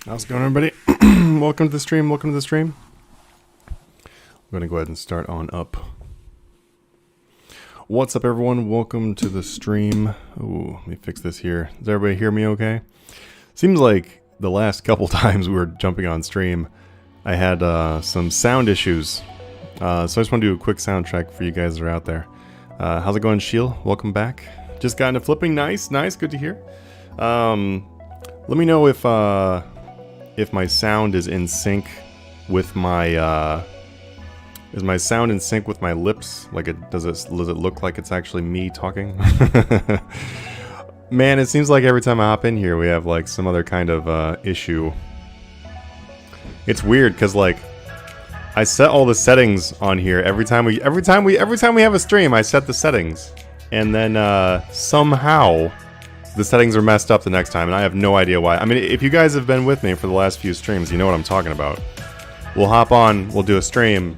How's it going, everybody? Welcome to the stream. Welcome to the stream. I'm going to go ahead and start on up. What's up, everyone? Welcome to the stream. Ooh, let me fix this here. Does everybody hear me okay? Seems like the last couple times we were jumping on stream, I had some sound issues. So I just want to do a quick sound check for you guys that are out there. How's it going, Shield? Welcome back. Just got into flipping. Nice, nice. Good to hear. Let me know if my sound is in sync with my is my sound in sync with my lips? Like, does it look like it's actually me talking? Man, it seems like every time I hop in here we have like some other kind of issue. It's weird because like I set all the settings on here every time we have a stream. I set the settings, and then somehow the settings are messed up the next time, and I have no idea why. I mean, if you guys have been with me for the last few streams, you know what I'm talking about. We'll hop on, we'll do a stream,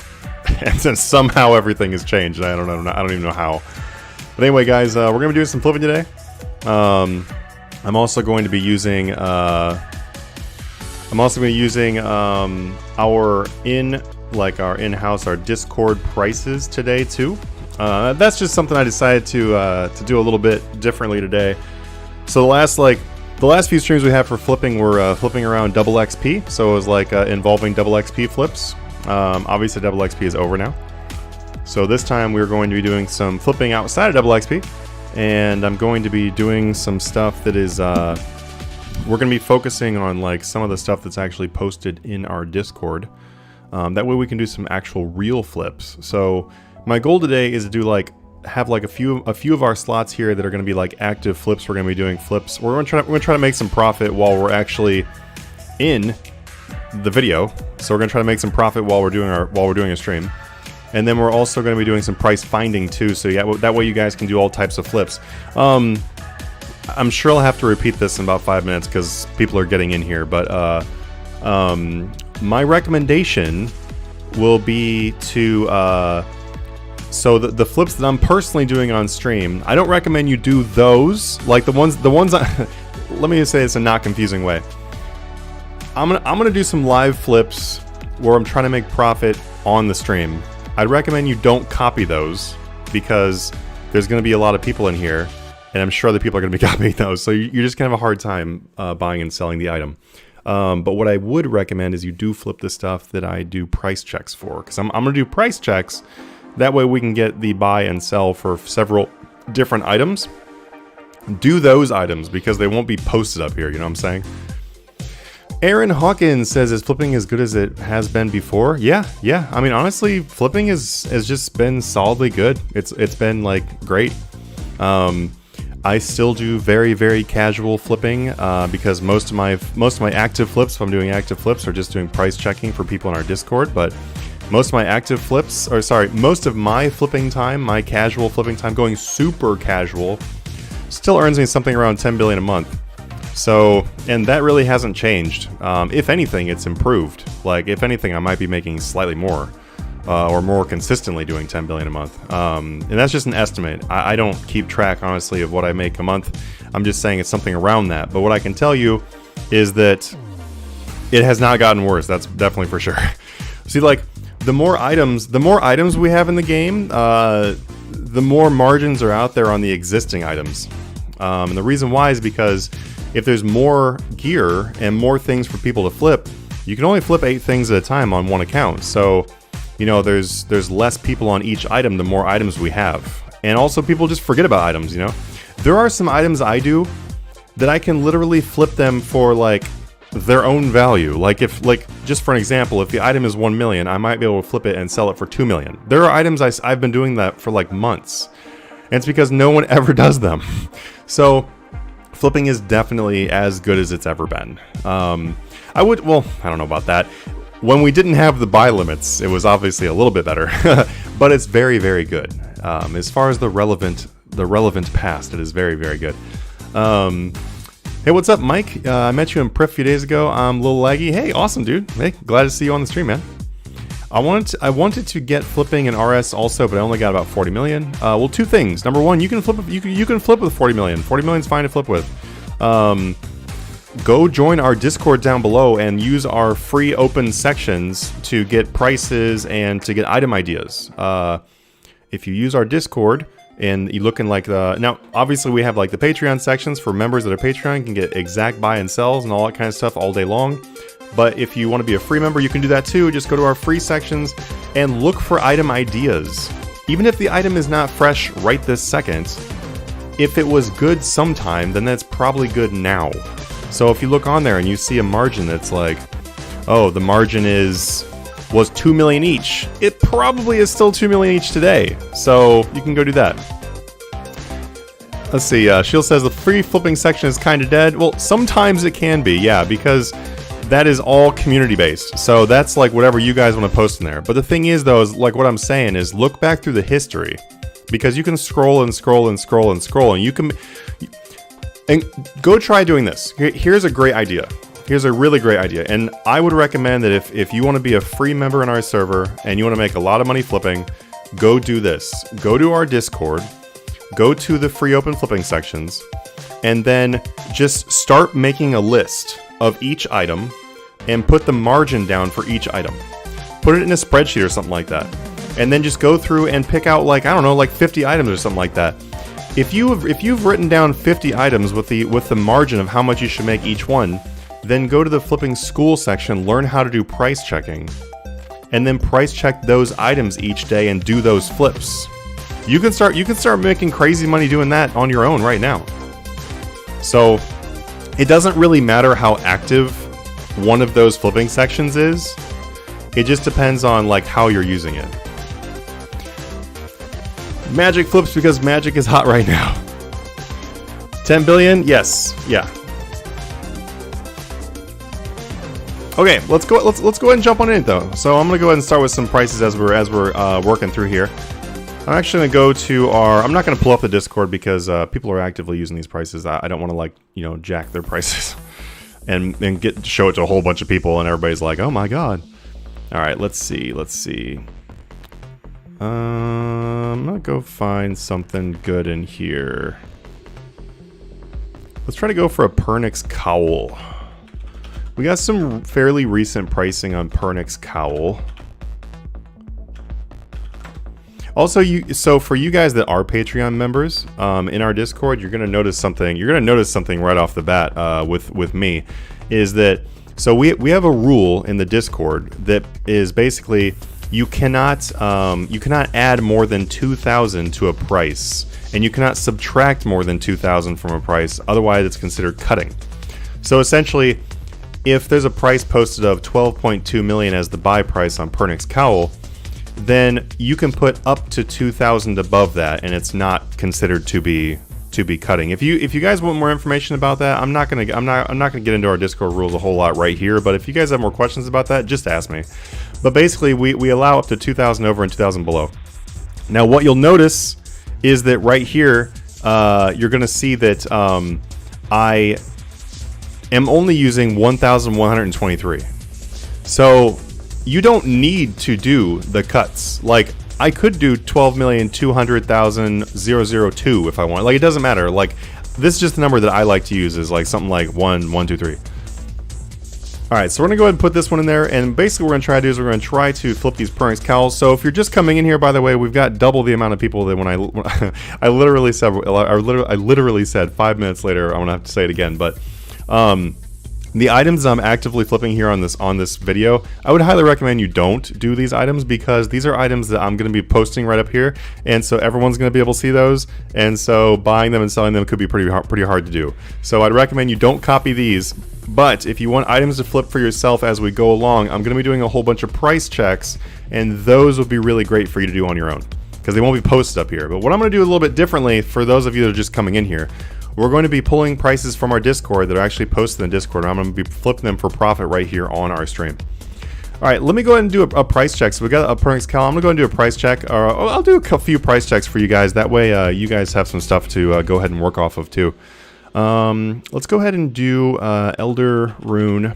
and then somehow everything has changed. I don't know. I don't even know how. But anyway, guys, we're gonna be doing some flipping today. I'm also going to be using our Discord prices today too. That's just something I decided to do a little bit differently today. So the last few streams we had for flipping were flipping around double XP. So it was like involving double XP flips. Obviously double XP is over now. So this time we're going to be doing some flipping outside of double XP. And I'm going to be doing some stuff that is, we're going to be focusing on like some of the stuff that's actually posted in our Discord. That way we can do some actual real flips. So my goal today is to do have a few of our slots here that are going to be like active flips. We're going to be doing flips. We're going to try to make some profit while we're actually in the video. So we're going to try to make some profit while we're doing a stream. And then we're also going to be doing some price finding too. So yeah, that way you guys can do all types of flips. I'm sure I'll have to repeat this in about 5 minutes because people are getting in here. But my recommendation will be to so the flips that I'm personally doing on stream, I don't recommend you do those. Like the ones let me just say this in a not confusing way. I'm gonna do some live flips where I'm trying to make profit on the stream. I'd recommend you don't copy those because there's gonna be a lot of people in here, and I'm sure other people are gonna be copying those. So you're just gonna have a hard time buying and selling the item. But what I would recommend is you do flip the stuff that I do price checks for, because I'm gonna do price checks. That way we can get the buy and sell for several different items. Do those items because they won't be posted up here, you know what I'm saying? Aaron Hawkins says, is flipping as good as it has been before? Yeah. I mean, honestly, flipping has just been solidly good. It's been like great. I still do very, very casual flipping because most of my active flips, if I'm doing active flips, are just doing price checking for people in our Discord. But most of my flipping time, my casual flipping time, going super casual, still earns me something around 10 billion a month. So, and that really hasn't changed. If anything, it's improved. Like, if anything, I might be making slightly more, or more consistently doing 10 billion a month. And that's just an estimate. I don't keep track, honestly, of what I make a month. I'm just saying it's something around that. But what I can tell you is that it has not gotten worse. That's definitely for sure. See, like, the more items we have in the game, the more margins are out there on the existing items. And the reason why is because if there's more gear and more things for people to flip, you can only flip 8 things at a time on one account. So, you know, there's less people on each item the more items we have. And also people just forget about items, you know? There are some items I do that I can literally flip them for like their own value. Like just for an example, if the item is 1 million, I might be able to flip it and sell it for 2 million. There are items I've been doing that for like months. And it's because no one ever does them. So flipping is definitely as good as it's ever been. I don't know about that. When we didn't have the buy limits, it was obviously a little bit better, but it's very, very good. As far as the relevant past, it is very, very good. Hey, what's up, Mike? I met you in Prif a few days ago. I'm a little laggy. Hey, awesome, dude. Hey, glad to see you on the stream, man. I wanted to get flipping in RS also, but I only got about 40 million. Well, two things. Number one, you can flip with 40 million. 40 million is fine to flip with. go join our Discord down below and use our free open sections to get prices and to get item ideas. If you use our Discord and you look in like the... Now, obviously we have like the Patreon sections for members that are Patreon, can get exact buy and sells and all that kind of stuff all day long. But if you want to be a free member, you can do that too. Just go to our free sections and look for item ideas. Even if the item is not fresh right this second, if it was good sometime, then that's probably good now. So if you look on there and you see a margin that's like, oh, the margin was 2 million each, it probably is still 2 million each today. So you can go do that. Let's see, Shield says the free flipping section is kind of dead. Well, sometimes it can be, yeah, because that is all community based. So that's like whatever you guys want to post in there. But the thing is though, is like what I'm saying is look back through the history, because you can scroll and scroll and scroll and scroll, and you can... And go try doing this. Here's a great idea. Here's a really great idea. And I would recommend that if you want to be a free member in our server and you want to make a lot of money flipping, go do this. Go to our Discord, go to the free open flipping sections, and then just start making a list of each item and put the margin down for each item. Put it in a spreadsheet or something like that. And then just go through and pick out like, I don't know, like 50 items or something like that. If you've written down 50 items with the margin of how much you should make each one, then go to the flipping school section, learn how to do price checking, and then price check those items each day and do those flips. You can start making crazy money doing that on your own right now. So it doesn't really matter how active one of those flipping sections is. It just depends on like how you're using it. Magic flips because magic is hot right now. 10 billion? Yes. Yeah. Okay, let's go ahead and jump on in though. So I'm gonna go ahead and start with some prices as we're working through here. I'm actually gonna go to our... I'm not gonna pull up the Discord because people are actively using these prices. I don't want to like, you know, jack their prices and show it to a whole bunch of people and everybody's like, oh my god. All right, let's see. I'm gonna go find something good in here. Let's try to go for a Pernix cowl. We got some fairly recent pricing on Pernix cowl. Also, so for you guys that are Patreon members, in our Discord, you're gonna notice something. You're gonna notice something right off the bat with me, is that so we have a rule in the Discord that is basically you cannot add more than 2,000 to a price, and you cannot subtract more than 2,000 from a price. Otherwise, it's considered cutting. So essentially, if there's a price posted of 12.2 million as the buy price on Pernix cowl, then you can put up to 2,000 above that, and it's not considered to be cutting. If you guys want more information about that, I'm not gonna get into our Discord rules a whole lot right here. But if you guys have more questions about that, just ask me. But basically, we allow up to 2,000 over and 2,000 below. Now, what you'll notice is that right here, you're gonna see that I am only using 1,123. So you don't need to do the cuts. Like, I could do 12,200,002 if I want. Like, it doesn't matter. Like, this is just the number that I like to use, is like something like 1, 1, 2, 3. Alright, so we're going to go ahead and put this one in there, and basically what we're going to try to do is we're going to try to flip these Pernix cowls. So if you're just coming in here, by the way, we've got double the amount of people that when I literally said 5 minutes later, I'm going to have to say it again, but the items I'm actively flipping here on this video, I would highly recommend you don't do these items, because these are items that I'm going to be posting right up here, and so everyone's going to be able to see those, and so buying them and selling them could be pretty hard to do. So I'd recommend you don't copy these. But if you want items to flip for yourself as we go along, I'm going to be doing a whole bunch of price checks, and those would be really great for you to do on your own, because they won't be posted up here. But what I'm going to do a little bit differently for those of you that are just coming in here, we're going to be pulling prices from our Discord that are actually posted in the Discord, and I'm going to be flipping them for profit right here on our stream. Alright, let me go ahead and do a price check. So we got a Pernix cowl. I'm going to go and do a price check. I'll do a few price checks for you guys. That way you guys have some stuff to go ahead and work off of too. Let's go ahead and do Elder Rune.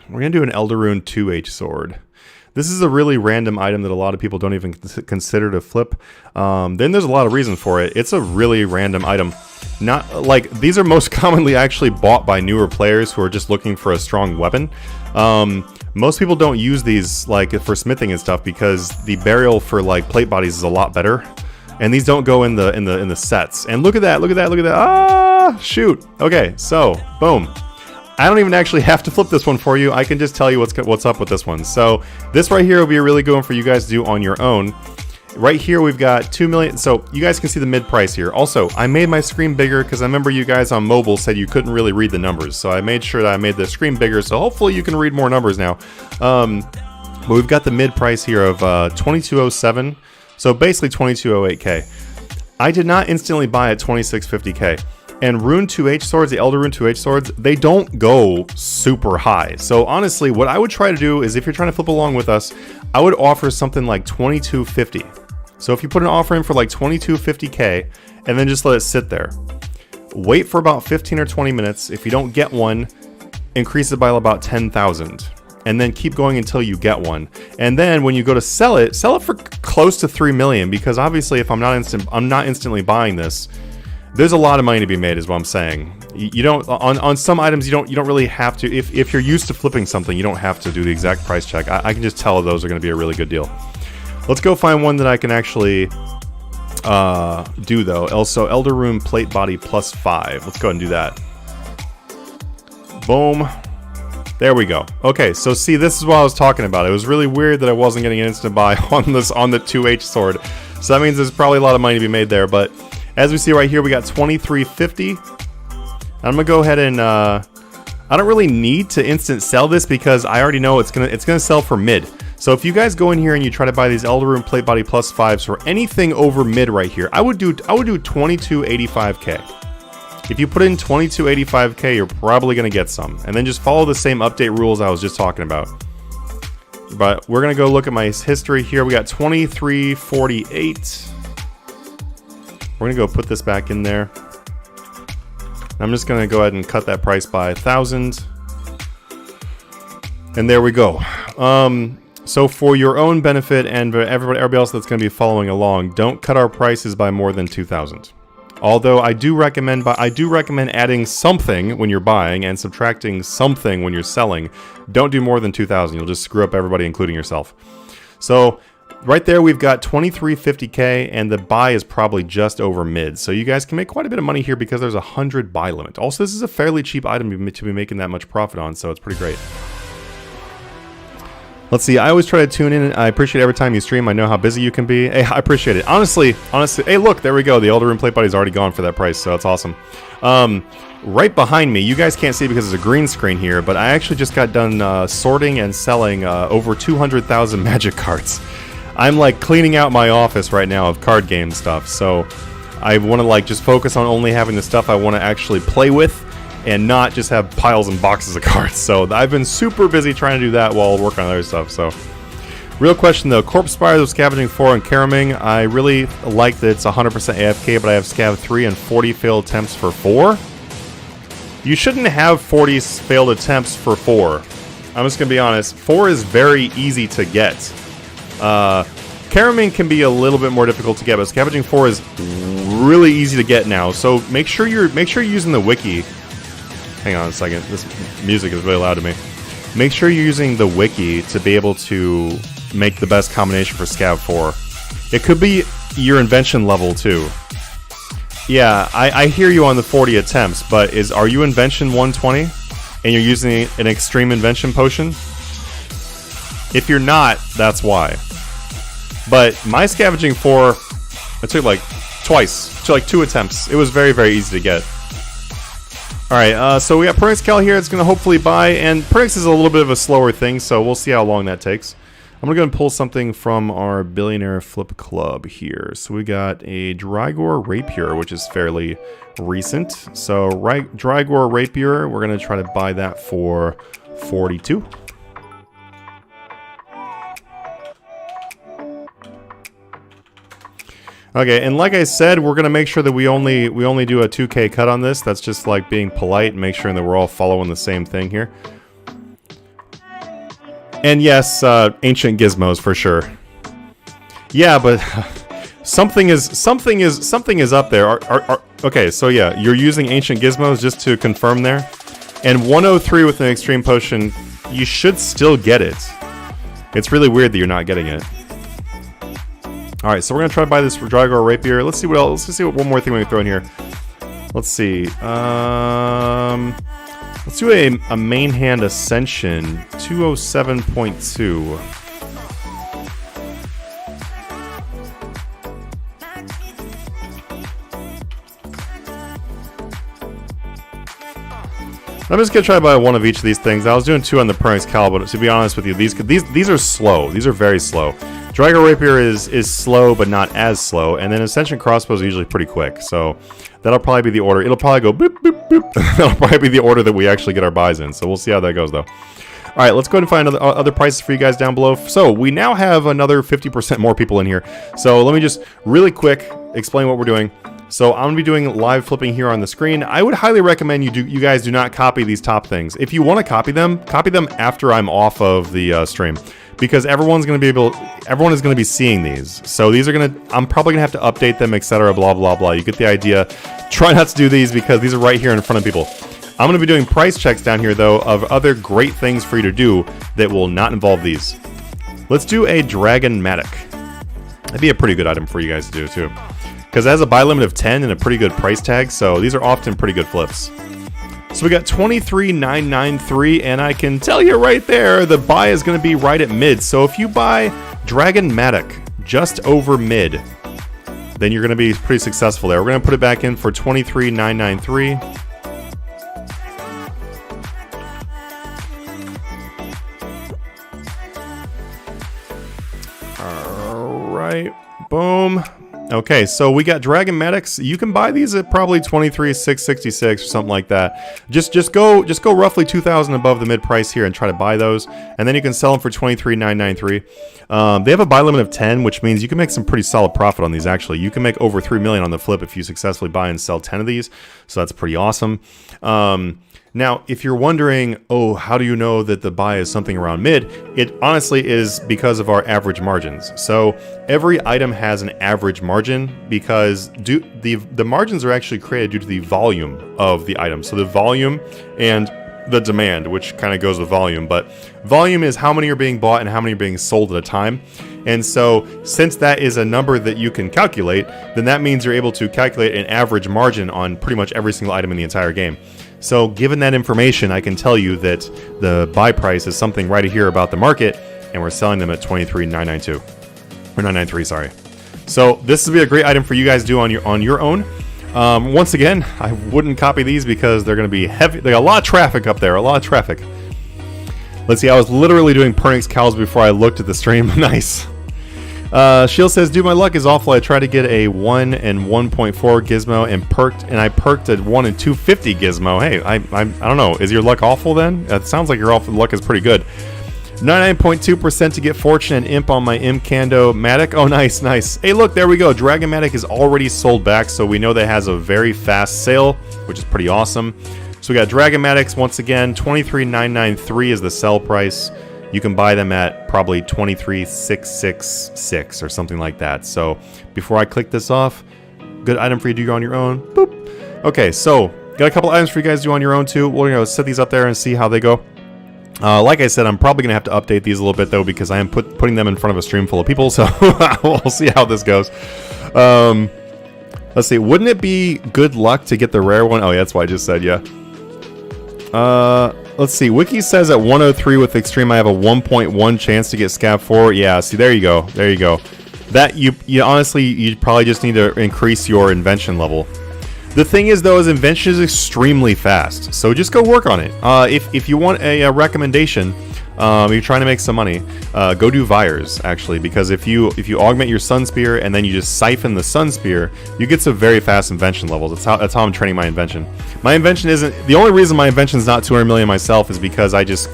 We're going to do an Elder Rune 2H sword. This is a really random item that a lot of people don't even consider to flip. Then there's a lot of reason for it. It's a really random item. Not like these are most commonly actually bought by newer players who are just looking for a strong weapon. Most people don't use these like for smithing and stuff because the burial for like plate bodies is a lot better. And these don't go in the sets. And look at that, look at that, look at that. Ah, shoot. Okay, so boom. I don't even actually have to flip this one for you. I can just tell you what's up with this one. So this right here will be a really good one for you guys to do on your own. Right here we've got 2 million. So you guys can see the mid price here. Also, I made my screen bigger because I remember you guys on mobile said you couldn't really read the numbers. So I made sure that I made the screen bigger. So hopefully you can read more numbers now. But we've got the mid price here of 2207. So basically 2208k. I did not instantly buy at 2650k. And Rune 2H swords, the Elder Rune 2H swords, they don't go super high. So honestly, what I would try to do is if you're trying to flip along with us, I would offer something like 2250. So if you put an offer in for like 2250k and then just let it sit there. Wait for about 15 or 20 minutes. If you don't get one, increase it by about 10,000. And then keep going until you get one. And then when you go to sell it for close to 3 million, because obviously if I'm not instantly buying this, there's a lot of money to be made is what I'm saying. You don't on some items you don't really have to, if you're used to flipping something, you don't have to do the exact price check. I can just tell those are going to be a really good deal. Let's go find one that I can actually do though. Also Elder Rune plate body +5. Let's go ahead and do that. Boom. There we go. Okay, so see, this is what I was talking about. It was really weird that I wasn't getting an instant buy on the 2H sword. So that means there's probably a lot of money to be made there. But as we see right here, we got 2350. I'm gonna go ahead and I don't really need to instant sell this because I already know it's gonna sell for mid. So if you guys go in here and you try to buy these Elder Rune plate body +5s for anything over mid right here, I would do 2285k. If you put in 2285k, you're probably going to get some. And then just follow the same update rules I was just talking about. But we're going to go look at my history here. We got 2348. We're going to go put this back in there. I'm just going to go ahead and cut that price by 1,000. And there we go. So for your own benefit and for everybody else that's going to be following along, don't cut our prices by more than 2,000. Although I do recommend adding something when you're buying and subtracting something when you're selling. Don't do more than 2,000. You'll just screw up everybody, including yourself. So right there, we've got 2350k, and the buy is probably just over mid. So you guys can make quite a bit of money here because there's a 100 buy limit. Also, this is a fairly cheap item to be making that much profit on, so it's pretty great. Let's see, I always try to tune in. I appreciate every time you stream. I know how busy you can be. Hey, I appreciate it. Honestly, hey, look, there we go. The Elder Rune plate body's already gone for that price, so that's awesome. Right behind me, you guys can't see because it's a green screen here, but I actually just got done sorting and selling over 200,000 magic cards. I'm like cleaning out my office right now of card game stuff, so I want to like just focus on only having the stuff I want to actually play with and not just have piles and boxes of cards. So I've been super busy trying to do that while working on other stuff. So real question though, Corpse Spires with Scavenging 4 and Caraming, I really like that it's 100% AFK, but I have Scav 3 and 40 failed attempts for 4. You shouldn't have 40 failed attempts for 4. I'm just gonna be honest, 4 is very easy to get. Caraming can be a little bit more difficult to get, but Scavenging 4 is really easy to get now. So make sure you're using the wiki. Hang on a second, this music is really loud to me. Make sure you're using the wiki to be able to make the best combination for Scav 4. It could be your Invention level too. Yeah, I hear you on the 40 attempts, but are you Invention 120? And you're using an Extreme Invention potion? If you're not, that's why. But my Scavenging 4, it took like twice. It took like 2 attempts. It was very, very easy to get. Alright, so we got Pernix cowl here. It's going to hopefully buy, and Pernix is a little bit of a slower thing, so we'll see how long that takes. I'm going to go and pull something from our Billionaire Flip Club here. So we got a Drygore Rapier, which is fairly recent. So Drygore Rapier, we're going to try to buy that for 42. Okay, and like I said, we're gonna make sure that we only do a 2K cut on this. That's just like being polite and make sure that we're all following the same thing here. And yes, ancient gizmos for sure. Yeah, but something is up there. Okay, so yeah, you're using ancient gizmos just to confirm there. And 103 with an extreme potion, you should still get it. It's really weird that you're not getting it. All right, so we're gonna try to buy this Drago Rapier. Let's see what else. Let's see what one more thing we can throw in here. Let's see. Let's do a main hand ascension 207.2. I'm just gonna try to buy one of each of these things. I was doing 2 on the Pernix cowl, but to be honest with you, these are slow. These are very slow. Drago Rapier is slow, but not as slow, and then Ascension Crossbow is usually pretty quick. So that'll probably be the order. It'll probably go boop boop boop. That'll probably be the order that we actually get our buys in. So we'll see how that goes, though. All right, let's go ahead and find other prices for you guys down below. So we now have another 50% more people in here. So let me just really quick explain what we're doing. So I'm gonna be doing live flipping here on the screen. I would highly recommend you guys do not copy these top things. If you want to copy them after I'm off of the stream, because everyone is gonna be seeing these. So these are I'm probably gonna have to update them, etc. Blah blah blah. You get the idea. Try not to do these because these are right here in front of people. I'm gonna be doing price checks down here though of other great things for you to do that will not involve these. Let's do a Dragon Matic. That'd be a pretty good item for you guys to do too. Because it has a buy limit of 10 and a pretty good price tag, so these are often pretty good flips. So we got 23,993, and I can tell you right there, the buy is going to be right at mid. So if you buy Dragon Matic just over mid, then you're going to be pretty successful there. We're going to put it back in for 23,993. All right, boom. Okay, so we got Dragon Matics. You can buy these at probably 23,666 or something like that. Just go roughly 2,000 above the mid price here and try to buy those, and then you can sell them for 23,993. They have a buy limit of 10, which means you can make some pretty solid profit on these. Actually, you can make over 3 million on the flip if you successfully buy and sell 10 of these. So that's pretty awesome. Now, if you're wondering, oh, how do you know that the buy is something around mid? It honestly is because of our average margins. So every item has an average margin because the margins are actually created due to the volume of the item. So the volume and the demand, which kind of goes with volume, but volume is how many are being bought and how many are being sold at a time. And so since that is a number that you can calculate, then that means you're able to calculate an average margin on pretty much every single item in the entire game. So given that information, I can tell you that the buy price is something right here about the market, and we're selling them at 23,992 or 993, sorry. So this would be a great item for you guys to do on your own. Once again, I wouldn't copy these because they're going to be heavy. They got a lot of traffic up there, a lot of traffic. Let's see, I was literally doing Pernix cowls before I looked at the stream. Nice. Shield says, dude, my luck is awful. I tried to get a 1 and 1.4 gizmo and I perked a 1 and 250 gizmo. Hey, I don't know. Is your luck awful then? It sounds like your luck is pretty good. 99.2% to get Fortune and Imp on my Imcando Matic. Oh, nice, nice. Hey, look, there we go. Dragon Matic is already sold back, so we know that has a very fast sale, which is pretty awesome. So we got Dragon Matics once again. 23,993 is the sell price. You can buy them at probably 23,666 or something like that. So before I click this off, good item for you to do on your own. Boop. Okay, so got a couple items for you guys to do on your own too. We're gonna set these up there and see how they go. Like I said, I'm probably gonna have to update these a little bit though because I am putting them in front of a stream full of people. So we'll see how this goes. Let's see. Wouldn't it be good luck to get the rare one? Oh yeah, that's what I just said. Yeah. Let's see. Wiki says at 103 with Extreme, I have a 1.1 chance to get Scav 4. Yeah, see, there you go. There you go. That, you honestly, you probably just need to increase your Invention level. The thing is, though, is Invention is extremely fast. So just go work on it. If you want a recommendation, you're trying to make some money, go do Vires, actually. Because if you augment your Sun Spear and then you just siphon the Sun Spear, you get some very fast Invention levels. That's how I'm training my Invention. My Invention isn't... The only reason my Invention's not 200 million myself is because I just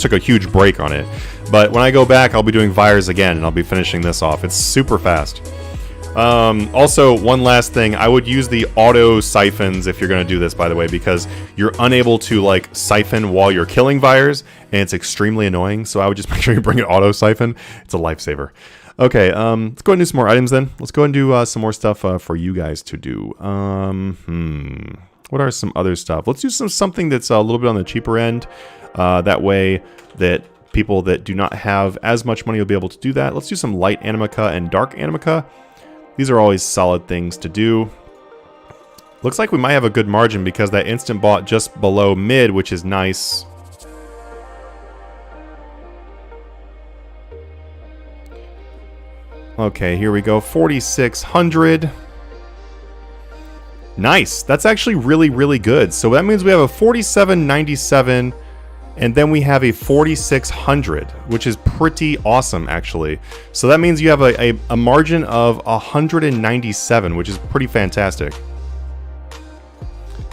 took a huge break on it. But when I go back, I'll be doing Vires again, and I'll be finishing this off. It's super fast. Also, one last thing, I would use the auto siphons if you're going to do this, by the way, because you're unable to like siphon while you're killing Vires, and it's extremely annoying. So I would just make sure you bring an auto siphon. It's a lifesaver. Okay, let's go ahead and do some more items then. Let's go ahead and do some more stuff for you guys to do. What are some other stuff? Let's do something that's a little bit on the cheaper end. That way that people that do not have as much money will be able to do that. Let's do some light Animica and dark Animica. These are always solid things to do. Looks like we might have a good margin because that instant bought just below mid, which is nice. Okay, here we go. 4,600. Nice. That's actually really, really good. So that means we have a 47.97, and then we have a 4,600, which is pretty awesome, actually. So that means you have a margin of 197, which is pretty fantastic.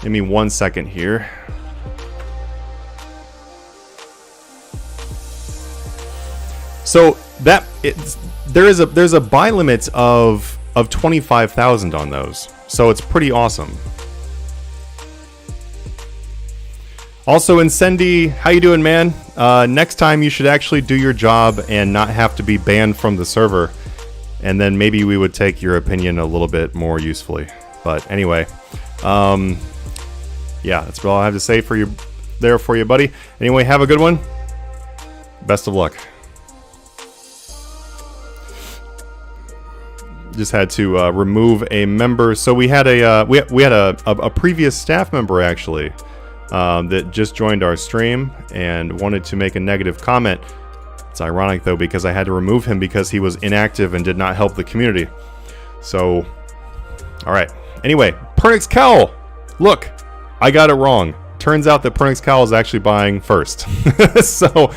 Give me 1 second here. So that there's a buy limit of 25,000 on those. So it's pretty awesome. Also, Incendi, how you doing, man? Next time you should actually do your job and not have to be banned from the server. And then maybe we would take your opinion a little bit more usefully. But anyway, yeah, that's all I have to say for you there for you, buddy. Anyway, have a good one. Best of luck. Just had to remove a member. So we had a previous staff member actually that just joined our stream and wanted to make a negative comment. It's ironic though because I had to remove him because he was inactive and did not help the community. So, all right. Anyway, Pernix cowl. Look, I got it wrong. Turns out that Pernix cowl is actually buying first. So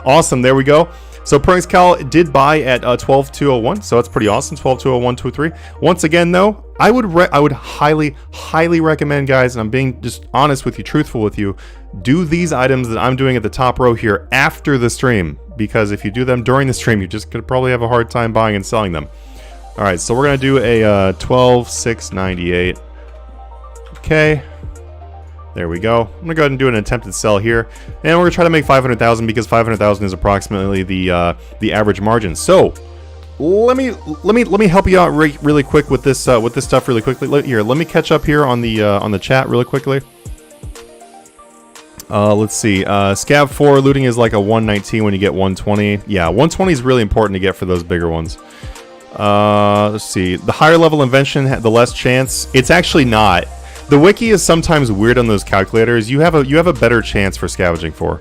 awesome. There we go. So Pernix cowl did buy at 12,201, so that's pretty awesome. 12,201.23. Once again, though, I would highly recommend, guys, and I'm being just honest with you, truthful with you, do these items that I'm doing at the top row here after the stream, because if you do them during the stream, you're just gonna probably have a hard time buying and selling them. All right, so we're gonna do a 12,698. Okay. There we go. I'm gonna go ahead and do an attempted sell here, and we're gonna try to make 500,000 because 500,000 is approximately the average margin. So let me help you out really quick with this stuff really quickly. Here, let me catch up here on the chat really quickly. Let's see. Scav 4 looting is like a 119 when you get 120. Yeah, 120 is really important to get for those bigger ones. Let's see. The higher level invention, the less chance. It's actually not. The wiki is sometimes weird on those calculators. You have a better chance for scavenging for.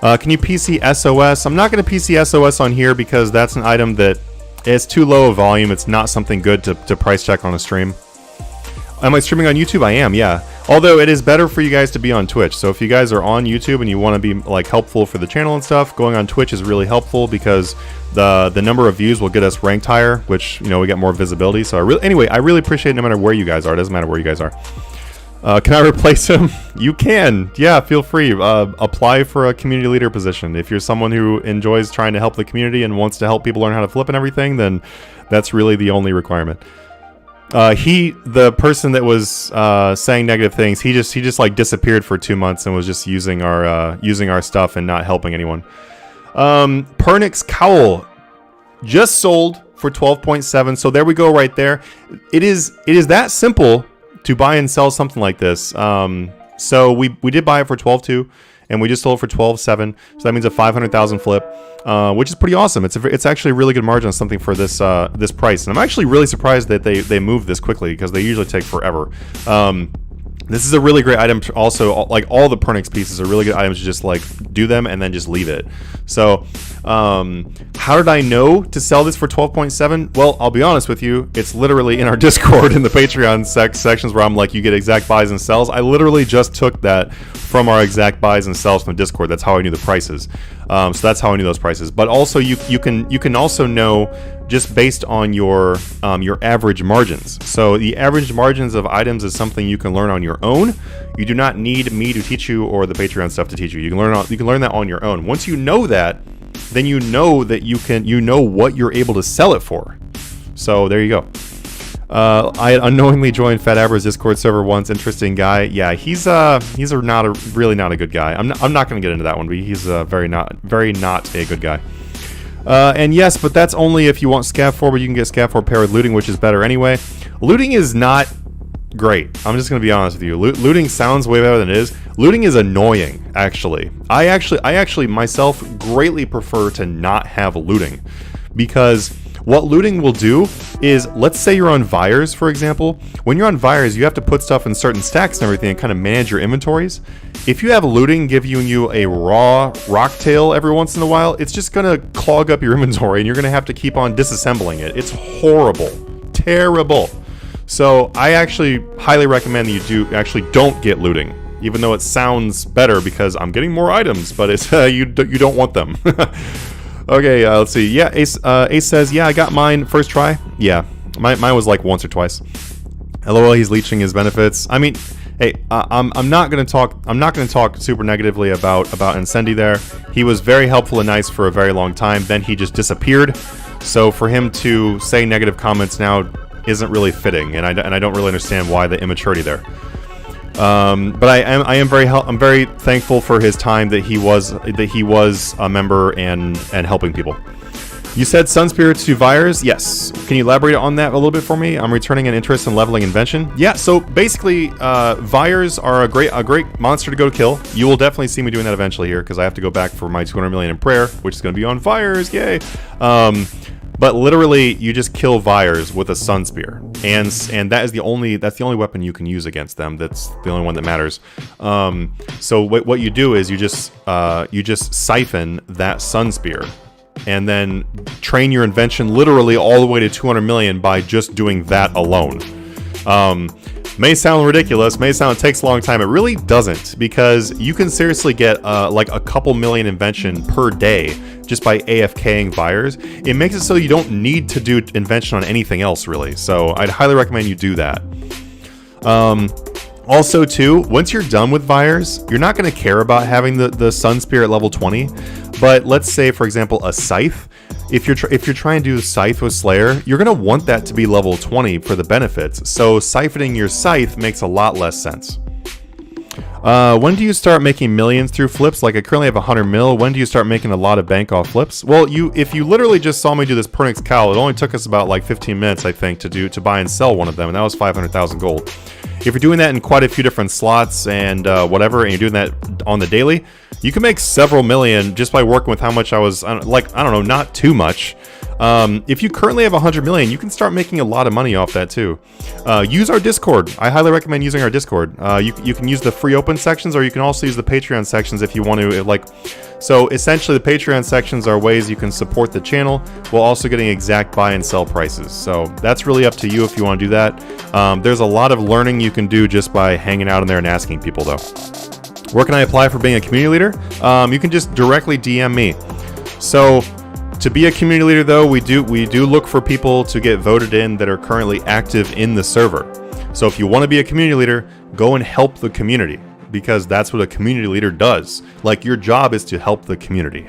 Can you PC SOS? I'm not going to PC SOS on here because that's an item that is too low a volume. It's not something good to price check on a stream. Am I streaming on YouTube? I am, yeah. Although it is better for you guys to be on Twitch. So if you guys are on YouTube and you want to be like helpful for the channel and stuff, going on Twitch is really helpful because the number of views will get us ranked higher, which, you know, we get more visibility. So I really appreciate it no matter where you guys are. It doesn't matter where you guys are. Can I replace him? You can. Yeah, feel free. Apply for a community leader position. If you're someone who enjoys trying to help the community and wants to help people learn how to flip and everything, then that's really the only requirement. The person that was saying negative things, he just like disappeared for 2 months and was just using our stuff and not helping anyone. Pernix cowl just sold for 12.7. So there we go right there. It is that simple to buy and sell something like this. So we did buy it for 12.2 and we just sold it for 12.7. So that means a 500,000 flip, which is pretty awesome. It's actually a really good margin on something for this this price. And I'm actually really surprised that they moved this quickly because they usually take forever. This is a really great item to also, like all the Pernix pieces are really good items to just like do them and then just leave it. So how did I know to sell this for 12.7? Well, I'll be honest with you, it's literally in our Discord in the Patreon sections where I'm like, you get exact buys and sells. I literally just took that from our exact buys and sells from the Discord. That's how I knew the prices. So that's how I knew those prices. But also you can also know just based on your average margins. So the average margins of items is something you can learn on your own. You do not need me to teach you or the Patreon stuff to teach you. You can learn that on your own. Once you know that, then you know that you know what you're able to sell it for. So there you go. I unknowingly joined Fat Abra's Discord server once. Interesting guy. Yeah, he's really not a good guy. I'm not going to get into that one, but he's very not a good guy. And yes, but that's only if you want Scav 4, but you can get Scav 4 paired with looting, which is better anyway. Looting is not great. I'm just going to be honest with you. Looting sounds way better than it is. Looting is annoying, actually. I actually myself greatly prefer to not have looting, because what looting will do is, let's say you're on Vires, for example. When you're on Vires, you have to put stuff in certain stacks and everything and kind of manage your inventories. If you have looting giving you a raw rocktail every once in a while, it's just going to clog up your inventory and you're going to have to keep on disassembling it. It's horrible. Terrible. So I actually highly recommend that you don't get looting, even though it sounds better because I'm getting more items, but it's you don't want them. Okay, let's see. Yeah, Ace says, yeah, I got mine first try. Yeah, mine was like once or twice. LOL, he's leeching his benefits. I mean, hey, I'm not gonna talk super negatively about Incendi there. He was very helpful and nice for a very long time. Then he just disappeared. So for him to say negative comments now isn't really fitting, and I don't really understand why the immaturity there. But I'm very thankful for his time that he was a member and helping people. You said Sun Spirits to Vires? Yes. Can you elaborate on that a little bit for me? I'm returning an interest in leveling Invention. Yeah, so basically, Vires are a great monster to go kill. You will definitely see me doing that eventually here, because I have to go back for my 200 million in prayer, which is going to be on Vires, yay! But literally, you just kill Vires with a Sun Spear, and that's the only weapon you can use against them. That's the only one that matters. So what you do is you just siphon that Sun Spear, and then train your Invention literally all the way to 200 million by just doing that alone. May sound ridiculous, may sound it takes a long time. It really doesn't, because you can seriously get like a couple million Invention per day just by AFKing Vires. It makes it so you don't need to do Invention on anything else, really. So I'd highly recommend you do that. Also, too, once you're done with Vires, you're not going to care about having the Sun Spear at level 20. But let's say, for example, a Scythe. If you're trying to do Scythe with Slayer, you're going to want that to be level 20 for the benefits. So siphoning your Scythe makes a lot less sense. When do you start making millions through flips? Like, I currently have 100 mil. When do you start making a lot of bank off flips? Well, if you literally just saw me do this Pernix cowl, it only took us about like 15 minutes, I think, to buy and sell one of them, and that was 500,000 gold. If you're doing that in quite a few different slots and whatever, and you're doing that on the daily, you can make several million just by working with how much I don't know, not too much. If you currently have 100 million, you can start making a lot of money off that too. Use our Discord. I highly recommend using our Discord. You can use the free open sections, or you can also use the Patreon sections if you want to. So essentially, the Patreon sections are ways you can support the channel while also getting exact buy and sell prices. So that's really up to you if you want to do that. There's a lot of learning you can do just by hanging out in there and asking people, though. Where can I apply for being a community leader? You can just directly DM me. So to be a community leader, though, we do look for people to get voted in that are currently active in the server. So if you want to be a community leader, go and help the community, because that's what a community leader does. Like, your job is to help the community.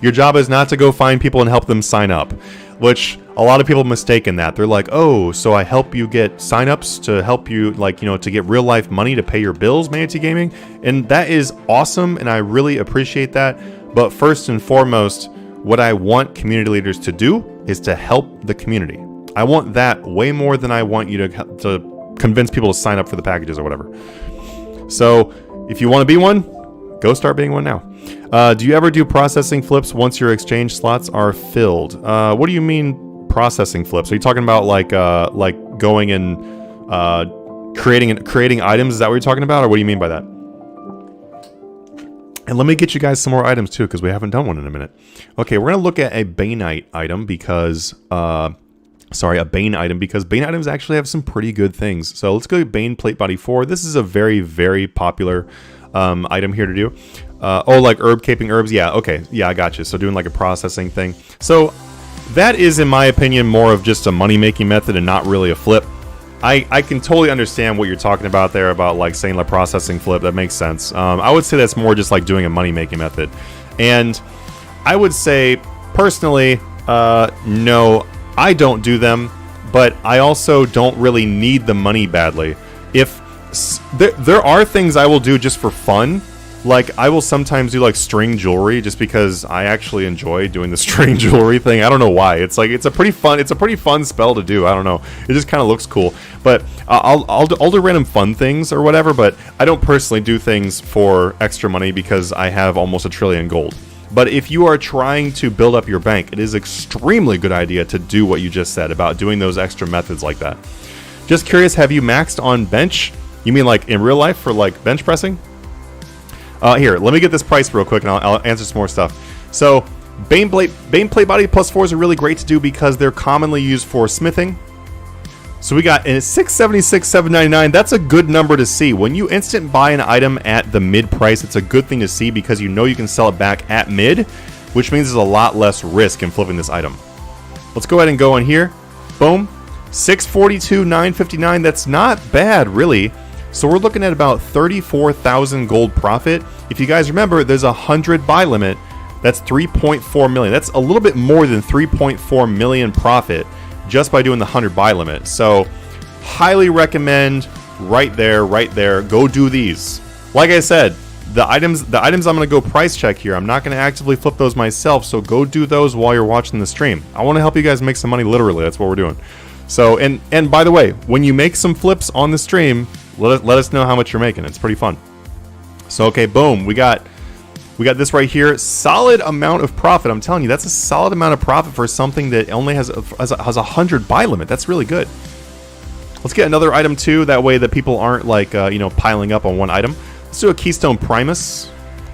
Your job is not to go find people and help them sign up, which a lot of people mistake in that. They're like, oh, so I help you get signups to help you, to get real life money to pay your bills, Manatee Gaming. And that is awesome, and I really appreciate that. But first and foremost, what I want community leaders to do is to help the community. I want that way more than I want you to convince people to sign up for the packages or whatever. So if you want to be one, go start being one now. Do you ever do processing flips once your exchange slots are filled? What do you mean processing flips? Are you talking about like going and creating items? Is that what you're talking about, or what do you mean by that? And let me get you guys some more items too, because we haven't done one in a minute. Okay, we're gonna look at a Baneite item because a Bane item, because Bane items actually have some pretty good things. So let's go to Bane Plate Body 4. This is a very, very popular item here to do. Like herb caping herbs. Yeah, okay. Yeah, I got you. So doing like a processing thing. So that is, in my opinion, more of just a money-making method and not really a flip. I can totally understand what you're talking about there, about like saying like processing flip. That makes sense. I would say that's more just like doing a money-making method. And I would say, personally, no, I don't do them, but I also don't really need the money badly. If there are things I will do just for fun. Like, I will sometimes do, like, string jewelry just because I actually enjoy doing the string jewelry thing. I don't know why. It's a pretty fun spell to do. I don't know. It just kind of looks cool. But I'll do random fun things or whatever, but I don't personally do things for extra money because I have almost $1 trillion gold. But if you are trying to build up your bank, it is extremely good idea to do what you just said about doing those extra methods like that. Just curious, have you maxed on bench? You mean like in real life for like bench pressing? Here, let me get this price real quick and I'll answer some more stuff. So, Bane Plate Body +4s are really great to do because they're commonly used for smithing. So we got in 676, 799. That's a good number to see. When you instant buy an item at the mid price, it's a good thing to see because you know you can sell it back at mid, which means there's a lot less risk in flipping this item. Let's go ahead and go in here. Boom. 642, 959. That's not bad, really. So we're looking at about 34,000 gold profit. If you guys remember, there's a 100 buy limit. That's 3.4 million. That's a little bit more than 3.4 million profit just by doing the 100 buy limit. So highly recommend right there. Go do these. Like I said, the items I'm going to go price check here. I'm not going to actively flip those myself. So go do those while you're watching the stream. I want to help you guys make some money literally. That's what we're doing. So, and by the way, when you make some flips on the stream, let us know how much you're making. It's pretty fun. So, okay, boom. We got this right here. Solid amount of profit. I'm telling you, that's a solid amount of profit for something that only has a 100 buy limit. That's really good. Let's get another item too. That way that people aren't like, piling up on one item. Let's do a Keystone Primus.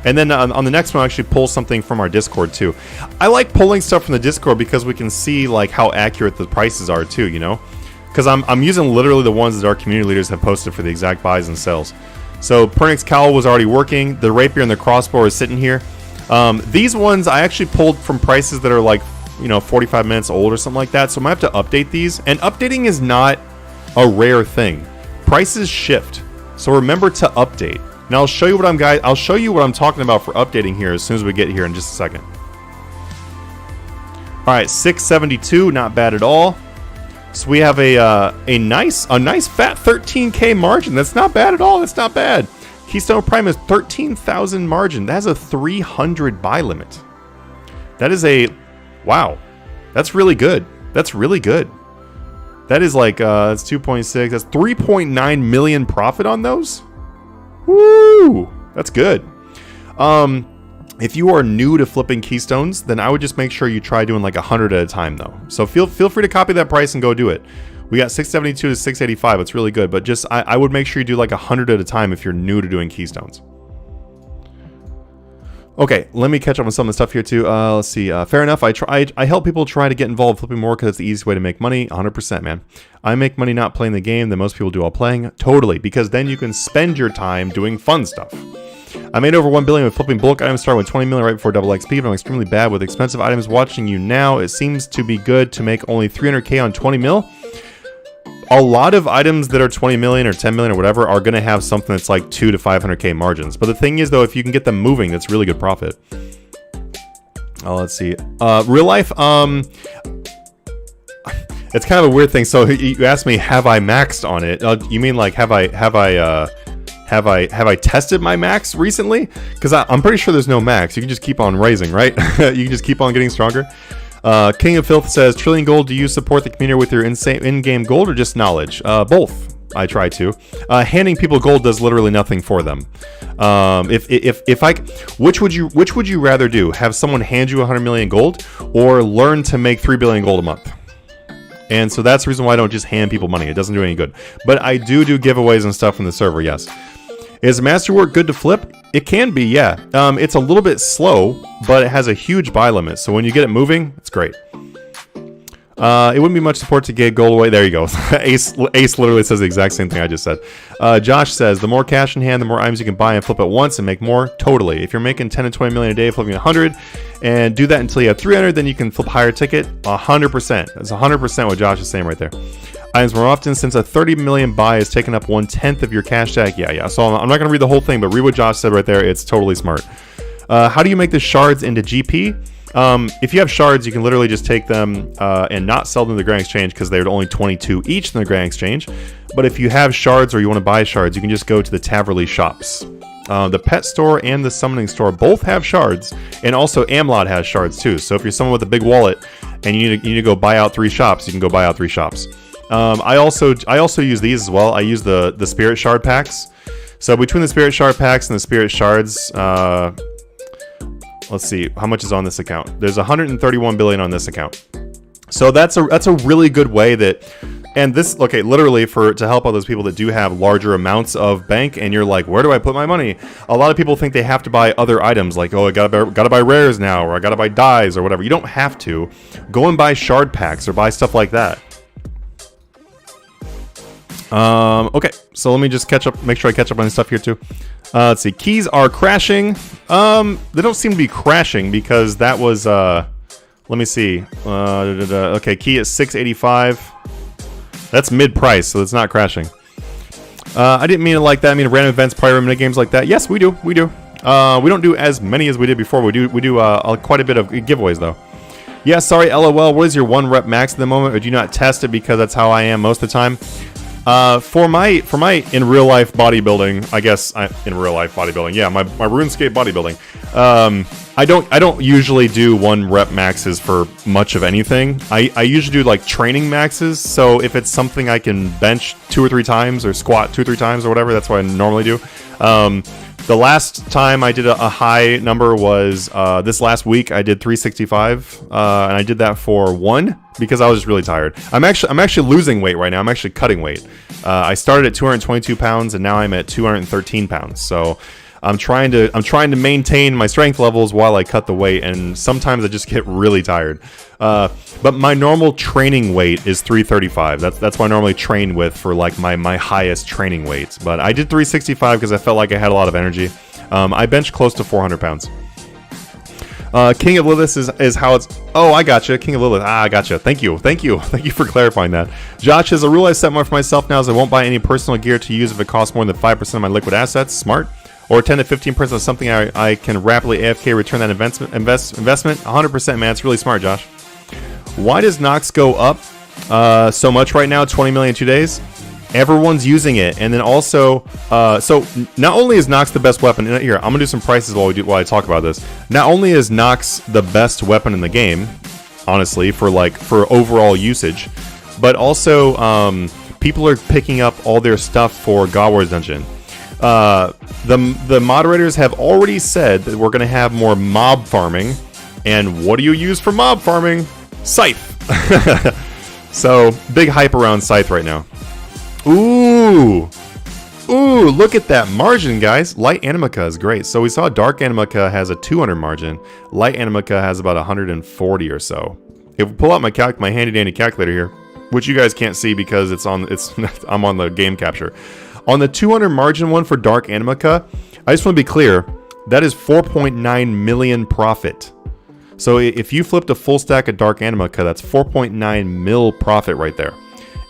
And then on the next one, I'll actually pull something from our Discord too. I like pulling stuff from the Discord because we can see like how accurate the prices are too, you know? Because I'm using literally the ones that our community leaders have posted for the exact buys and sells. So Pernix cowl was already working. The rapier and the crossbow is sitting here. These ones I actually pulled from prices that are like 45 minutes old or something like that. So I might have to update these. And updating is not a rare thing. Prices shift, so remember to update. Now I'll show you what I'm talking about for updating here as soon as we get here in just a second. All right, 672, not bad at all. So we have a nice fat 13k margin. That's not bad at all. That's not bad. Keystone Prime is 13,000 margin. That has a 300 buy limit. That is wow. That's really good. That's really good. That is like it's 2.6. That's 3.9 million profit on those. Woo! That's good. If you are new to flipping keystones, then I would just make sure you try doing like 100 at a time though. So feel free to copy that price and go do it. We got 672 to 685. It's really good, but just I would make sure you do like 100 at a time if you're new to doing keystones. Okay, let me catch up on some of the stuff here too. Let's see. Fair enough. I help people try to get involved flipping more because it's the easiest way to make money. 100%, man. I make money not playing the game than most people do while playing. Totally, because then you can spend your time doing fun stuff. I made over 1 billion with flipping bulk items, starting with 20 million right before double XP, but I'm extremely bad with expensive items. Watching you now, it seems to be good to make only 300k on 20 mil. A lot of items that are 20 million or 10 million or whatever are going to have something that's like 2 to 500k margins. But the thing is, though, if you can get them moving, that's really good profit. Let's see. Real life, it's kind of a weird thing. So you asked me, have I maxed on it? You mean like have I tested my max recently? Because I'm pretty sure there's no max. You can just keep on raising, right? You can just keep on getting stronger. King of Filth says, Trillion Gold, do you support the community with your in-game gold or just knowledge? Both. I try to. Handing people gold does literally nothing for them. Which would you rather do? Have someone hand you 100 million gold or learn to make 3 billion gold a month? And so that's the reason why I don't just hand people money. It doesn't do any good. But I do giveaways and stuff from the server, yes. Is Masterwork good to flip? It can be, yeah. It's a little bit slow, but it has a huge buy limit. So when you get it moving, it's great. It wouldn't be much support to get gold away. There you go. Ace literally says the exact same thing I just said. Josh says, the more cash in hand, the more items you can buy and flip at once and make more. Totally. If you're making 10 to 20 million a day, flipping 100, and do that until you have 300, then you can flip higher ticket. 100%. That's 100% what Josh is saying right there. Items more often, since a 30 million buy is taking up 1/10 of your cash tag. Yeah. So I'm not going to read the whole thing, but read what Josh said right there. It's totally smart. How do you make the shards into GP? If you have shards, you can literally just take them and not sell them to the Grand Exchange because they're only 22 each in the Grand Exchange. But if you have shards or you want to buy shards, you can just go to the Taverley shops. The pet store and the summoning store both have shards, and also Amlot has shards too. So if you're someone with a big wallet and you need to go buy out 3 shops, you can go buy out 3 shops. I also use these as well. I use the Spirit Shard packs. So between the Spirit Shard packs and the Spirit Shards, let's see how much is on this account. There's 131 billion on this account. So that's a really good way that, and this, okay, literally to help out those people that do have larger amounts of bank, and you're like, where do I put my money? A lot of people think they have to buy other items, like, oh, I gotta buy rares now, or I gotta buy dyes or whatever. You don't have to. Go and buy shard packs or buy stuff like that. Okay, so let me just make sure I catch up on this stuff here too. Let's see, keys are crashing. They don't seem to be crashing because that was, let me see. Okay, key is 685. That's mid-price, so it's not crashing. I didn't mean it like that. I mean random events, prior mini games like that. Yes, we do. We don't do as many as we did before. We do quite a bit of giveaways though. Yeah, sorry, LOL. What is your 1 rep max at the moment, or do you not test it because that's how I am most of the time? For my in real life bodybuilding, I guess in real life bodybuilding, yeah, my RuneScape bodybuilding. I don't usually do 1 rep maxes for much of anything. I usually do like training maxes. So if it's something I can bench 2 or 3 times or squat 2 or 3 times or whatever, that's what I normally do. The last time I did a high number was this last week. I did 365, and I did that for 1 because I was just really tired. I'm actually losing weight right now. I'm actually cutting weight. I started at 222 pounds, and now I'm at 213 pounds. So I'm trying to maintain my strength levels while I cut the weight, and sometimes I just get really tired. But my normal training weight is 335. That's what I normally train with for like my highest training weights. But I did 365 because I felt like I had a lot of energy. I benched close to 400 pounds. King of Lilith is how it's... Oh, I gotcha. King of Lilith. I gotcha. Thank you for clarifying that. Josh says, a rule I set more for myself now is I won't buy any personal gear to use if it costs more than 5% of my liquid assets. Smart. Or 10 to 15% of something I can rapidly AFK return that investment. 100%, man. It's really smart, Josh. Why does Nox go up so much right now? 20 million in 2 days. Everyone's using it, and then also, so not only is Nox the best weapon. Here, I'm gonna do some prices while I talk about this. Not only is Nox the best weapon in the game, honestly, for overall usage, but also people are picking up all their stuff for God Wars Dungeon. The moderators have already said that we're gonna have more mob farming, and what do you use for mob farming? Scythe. So big hype around Scythe right now. Ooh, look at that margin, guys. Light Animica is great. So we saw Dark Animica has a 200 margin. Light Animica has about 140 or so. If we pull out my handy dandy calculator here, which you guys can't see because I'm on the game capture. On the 200 margin one for Dark Animica, I just want to be clear, that is 4.9 million profit. So if you flipped a full stack of Dark Animica, that's 4.9 mil profit right there.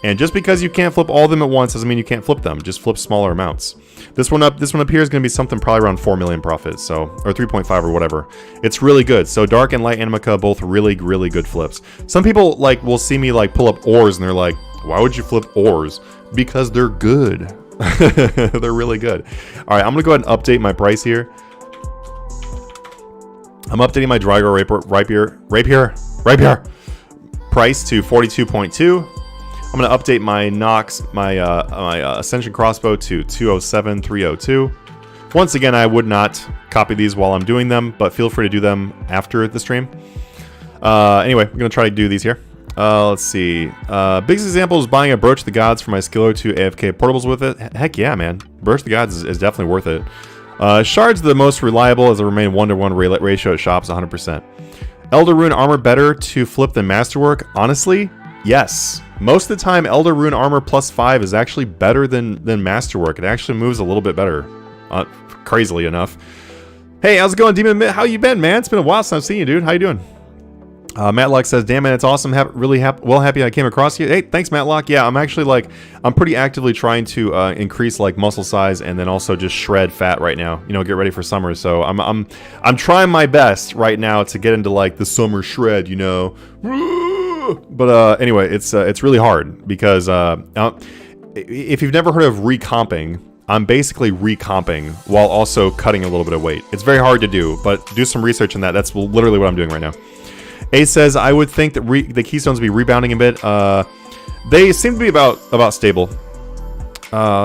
And just because you can't flip all of them at once doesn't mean you can't flip them. Just flip smaller amounts. This one up here is going to be something probably around 4 million profit, so, or 3.5 or whatever. It's really good. So Dark and Light Animica, both really good flips. Some people will see me pull up ores and they're like, why would you flip ores? Because they're good. They're really good. All right, I'm gonna go ahead and update my price here. I'm updating my Drago rapier price to 42.2. I'm gonna update my Nox, my Ascension crossbow to 207,302. Once again, I would not copy these while I'm doing them, but feel free to do them after the stream. Anyway, we're gonna try to do these here. Let's see. Biggest example is buying a Brooch of the Gods for my Skiller 2 AFK portables with it. Heck yeah, man. Brooch of the Gods is definitely worth it. Shards the most reliable as it remain 1-to-1 ratio at shops, 100%. Elder Rune armor better to flip than Masterwork? Honestly, yes. Most of the time, Elder Rune armor +5 is actually better than Masterwork. It actually moves a little bit better, crazily enough. Hey, how's it going, Demon? How you been, man? It's been a while since I've seen you, dude. How you doing? Matlock says, damn man, it's awesome. Happy I came across you. Hey, thanks Matlock. Yeah, I'm actually like, I'm pretty actively trying to increase like muscle size and then also just shred fat right now. You know, get ready for summer. So I'm trying my best right now to get into like the summer shred, you know. But anyway, it's really hard because if you've never heard of recomping, I'm basically recomping while also cutting a little bit of weight. It's very hard to do, but do some research on that. That's literally what I'm doing right now. Ace says, I would think that the Keystones be rebounding a bit. They seem to be about stable.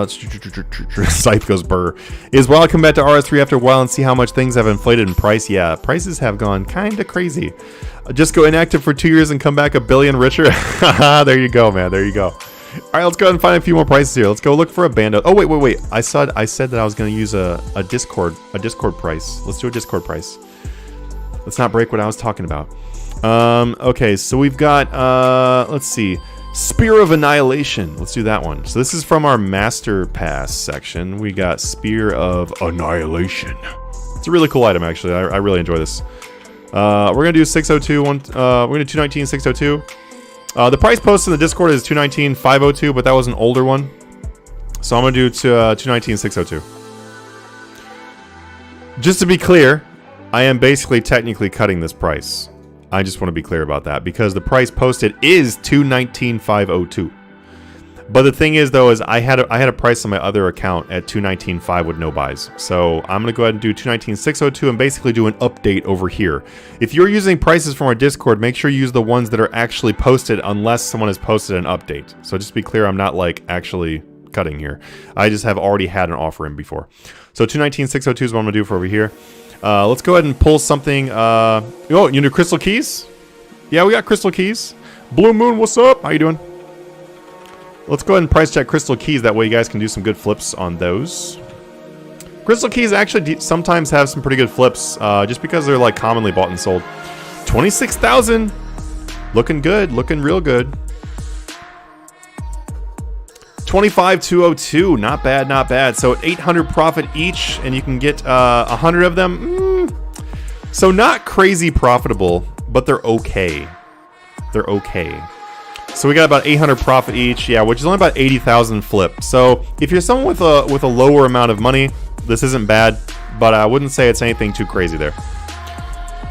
Scythe goes burr. Is Wild come back to RS3 after a while and see how much things have inflated in price? Yeah, prices have gone kind of crazy. Just go inactive for 2 years and come back $1 billion richer. There you go, man. There you go. All right, let's go ahead and find a few more prices here. Let's go look for a bando. Oh, wait. I said that I was going to use a Discord price. Let's do a Discord price. Let's not break what I was talking about. Okay, so we've got, let's see, Spear of Annihilation. Let's do that one. So this is from our Master Pass section. We got Spear of Annihilation. It's a really cool item, actually. I really enjoy this. We're going to do 602. We're going to do 219, 602. The price posted in the Discord is 219, 502, but that was an older one. So I'm going to do 219, 602. Just to be clear, I am basically technically cutting this price. I just want to be clear about that because the price posted is 219,502. But the thing is, though, is I had a price on my other account at 219,500 with no buys. So I'm gonna go ahead and do 219,602 and basically do an update over here. If you're using prices from our Discord, make sure you use the ones that are actually posted unless someone has posted an update. So just be clear, I'm not like actually cutting here. I just have already had an offer in before. So 219,602 is what I'm gonna do for over here. Let's go ahead and pull something. Oh, you know Crystal Keys? Yeah, we got Crystal Keys. Blue Moon, what's up? How you doing? Let's go ahead and price check Crystal Keys. That way you guys can do some good flips on those. Crystal Keys actually sometimes have some pretty good flips, just because they're like commonly bought and sold. 26,000. Looking good. Looking real good. 25,202. Not bad, not bad. So 800 profit each, and you can get 100 of them. So not crazy profitable, but they're okay. They're okay. So we got about 800 profit each, yeah, which is only about 80,000 flip. So if you're someone with a lower amount of money, this isn't bad, but I wouldn't say it's anything too crazy there.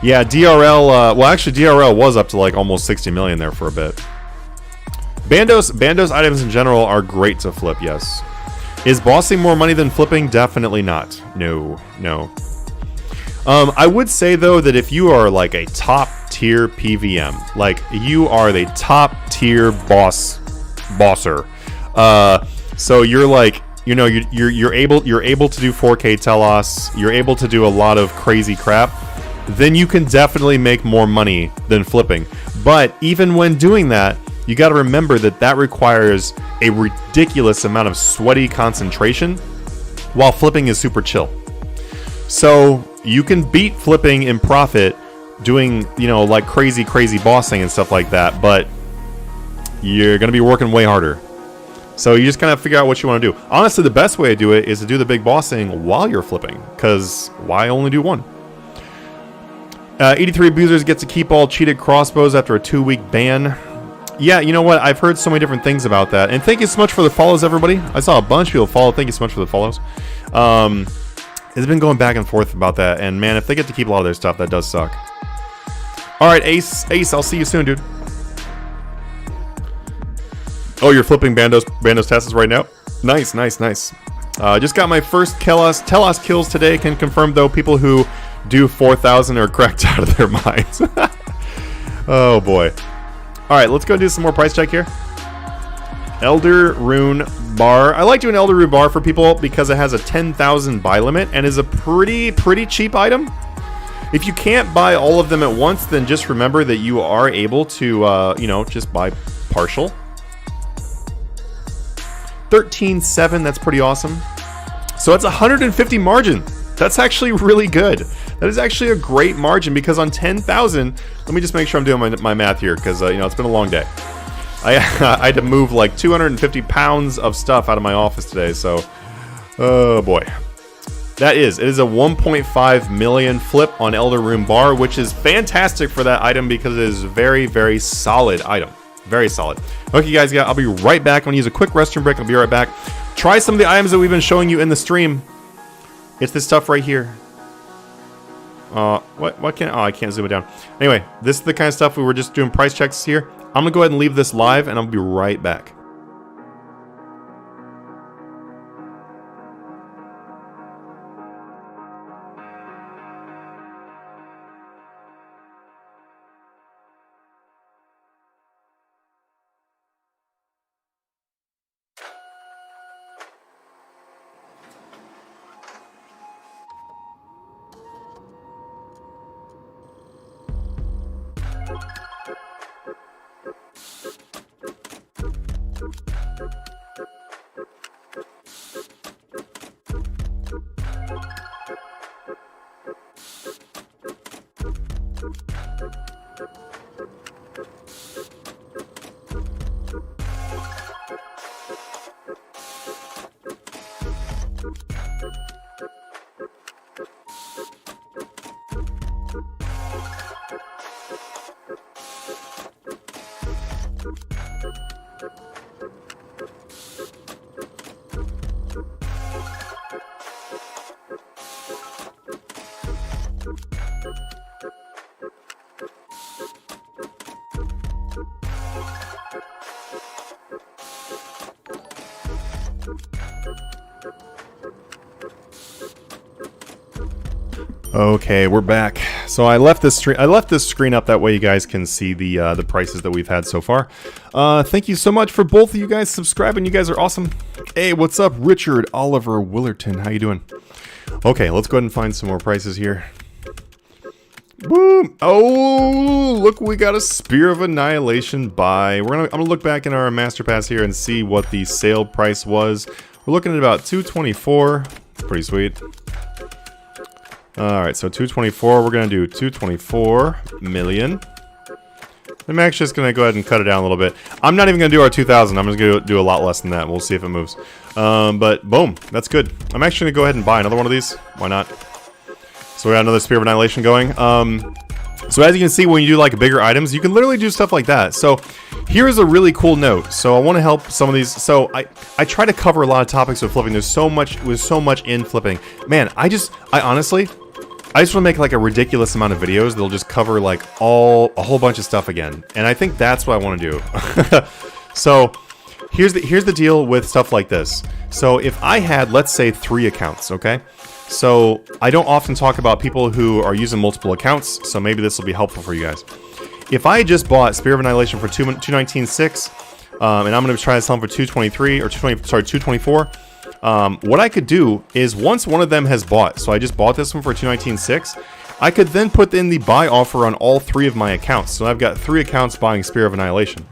Yeah, DRL, well actually DRL was up to like almost 60 million there for a bit. Bandos items in general are great to flip, yes. Is bossing more money than flipping? Definitely not. No. I would say though that if you are like a top tier PVM, like you are the top tier bosser, so you're like, you know, you're able to do 4K telos, you're able to do a lot of crazy crap, then you can definitely make more money than flipping. But even when doing that, you got to remember that requires a ridiculous amount of sweaty concentration, while flipping is super chill. So you can beat flipping in profit doing, you know, like crazy bossing and stuff like that, but you're going to be working way harder. So you just kind of figure out what you want to do. Honestly, the best way to do it is to do the big bossing while you're flipping, because why only do one? 83 abusers get to keep all cheated crossbows after a 2-week ban. Yeah, you know what? I've heard so many different things about that. And thank you so much for the follows, everybody. I saw a bunch of people follow. Thank you so much for the follows. It's been going back and forth about that. And man, if they get to keep a lot of their stuff, that does suck. All right, Ace, I'll see you soon, dude. Oh, you're flipping Bandos tests right now? Nice. Just got my first Telos kills today. Can confirm, though, people who do 4,000 are cracked out of their minds. Oh, boy. All right, let's go do some more price check here. Elder Rune bar. I like doing Elder Rune bar for people because it has a 10,000 buy limit and is a pretty cheap item. If you can't buy all of them at once, then just remember that you are able to, you know, just buy partial. 13.7, that's pretty awesome. So it's 150 margin. That's actually really good. That is actually a great margin because on 10,000, let me just make sure I'm doing my math here because, you know, it's been a long day. I had to move like 250 pounds of stuff out of my office today, so, oh boy. It is a 1.5 million flip on Elder Rune Bar, which is fantastic for that item because it is a very, very solid item. Very solid. Okay, guys, I'll be right back. I'm going to use a quick restroom break. I'll be right back. Try some of the items that we've been showing you in the stream. It's this stuff right here. What can't... Oh, I can't zoom it down. Anyway, this is the kind of stuff we were just doing price checks here. I'm going to go ahead and leave this live, and I'll be right back. Okay, we're back. So I left this screen up that way you guys can see the prices that we've had so far. Thank you so much for both of you guys subscribing. You guys are awesome. Hey, what's up, Richard Oliver Willerton? How you doing? Okay, let's go ahead and find some more prices here. Boom! Oh, look, we got a Spear of Annihilation buy. I'm gonna look back in our master pass here and see what the sale price was. We're looking at about 224. Pretty sweet. Alright, so 224, we're going to do 224 million. I'm actually just going to go ahead and cut it down a little bit. I'm not even going to do our 2,000. I'm just going to do a lot less than that. We'll see if it moves. But boom, that's good. I'm actually going to go ahead and buy another one of these. Why not? So we got another Spear of Annihilation going. So as you can see, when you do like bigger items, you can literally do stuff like that. So here's a really cool note. So I want to help some of these. So I try to cover a lot of topics with flipping. There's so much in flipping. Man, I honestly just want to make like a ridiculous amount of videos that'll just cover like a whole bunch of stuff again. And I think that's what I want to do. So here's the deal with stuff like this. So if I had, let's say, 3 accounts, okay? So I don't often talk about people who are using multiple accounts, so maybe this will be helpful for you guys. If I just bought Spear of Annihilation for 219.6, and I'm going to try to sell them for 223 or 224. What I could do is once one of them has bought, so I just bought this one for 219.6, I could then put in the buy offer on all 3 of my accounts. So I've got 3 accounts buying Spear of Annihilation.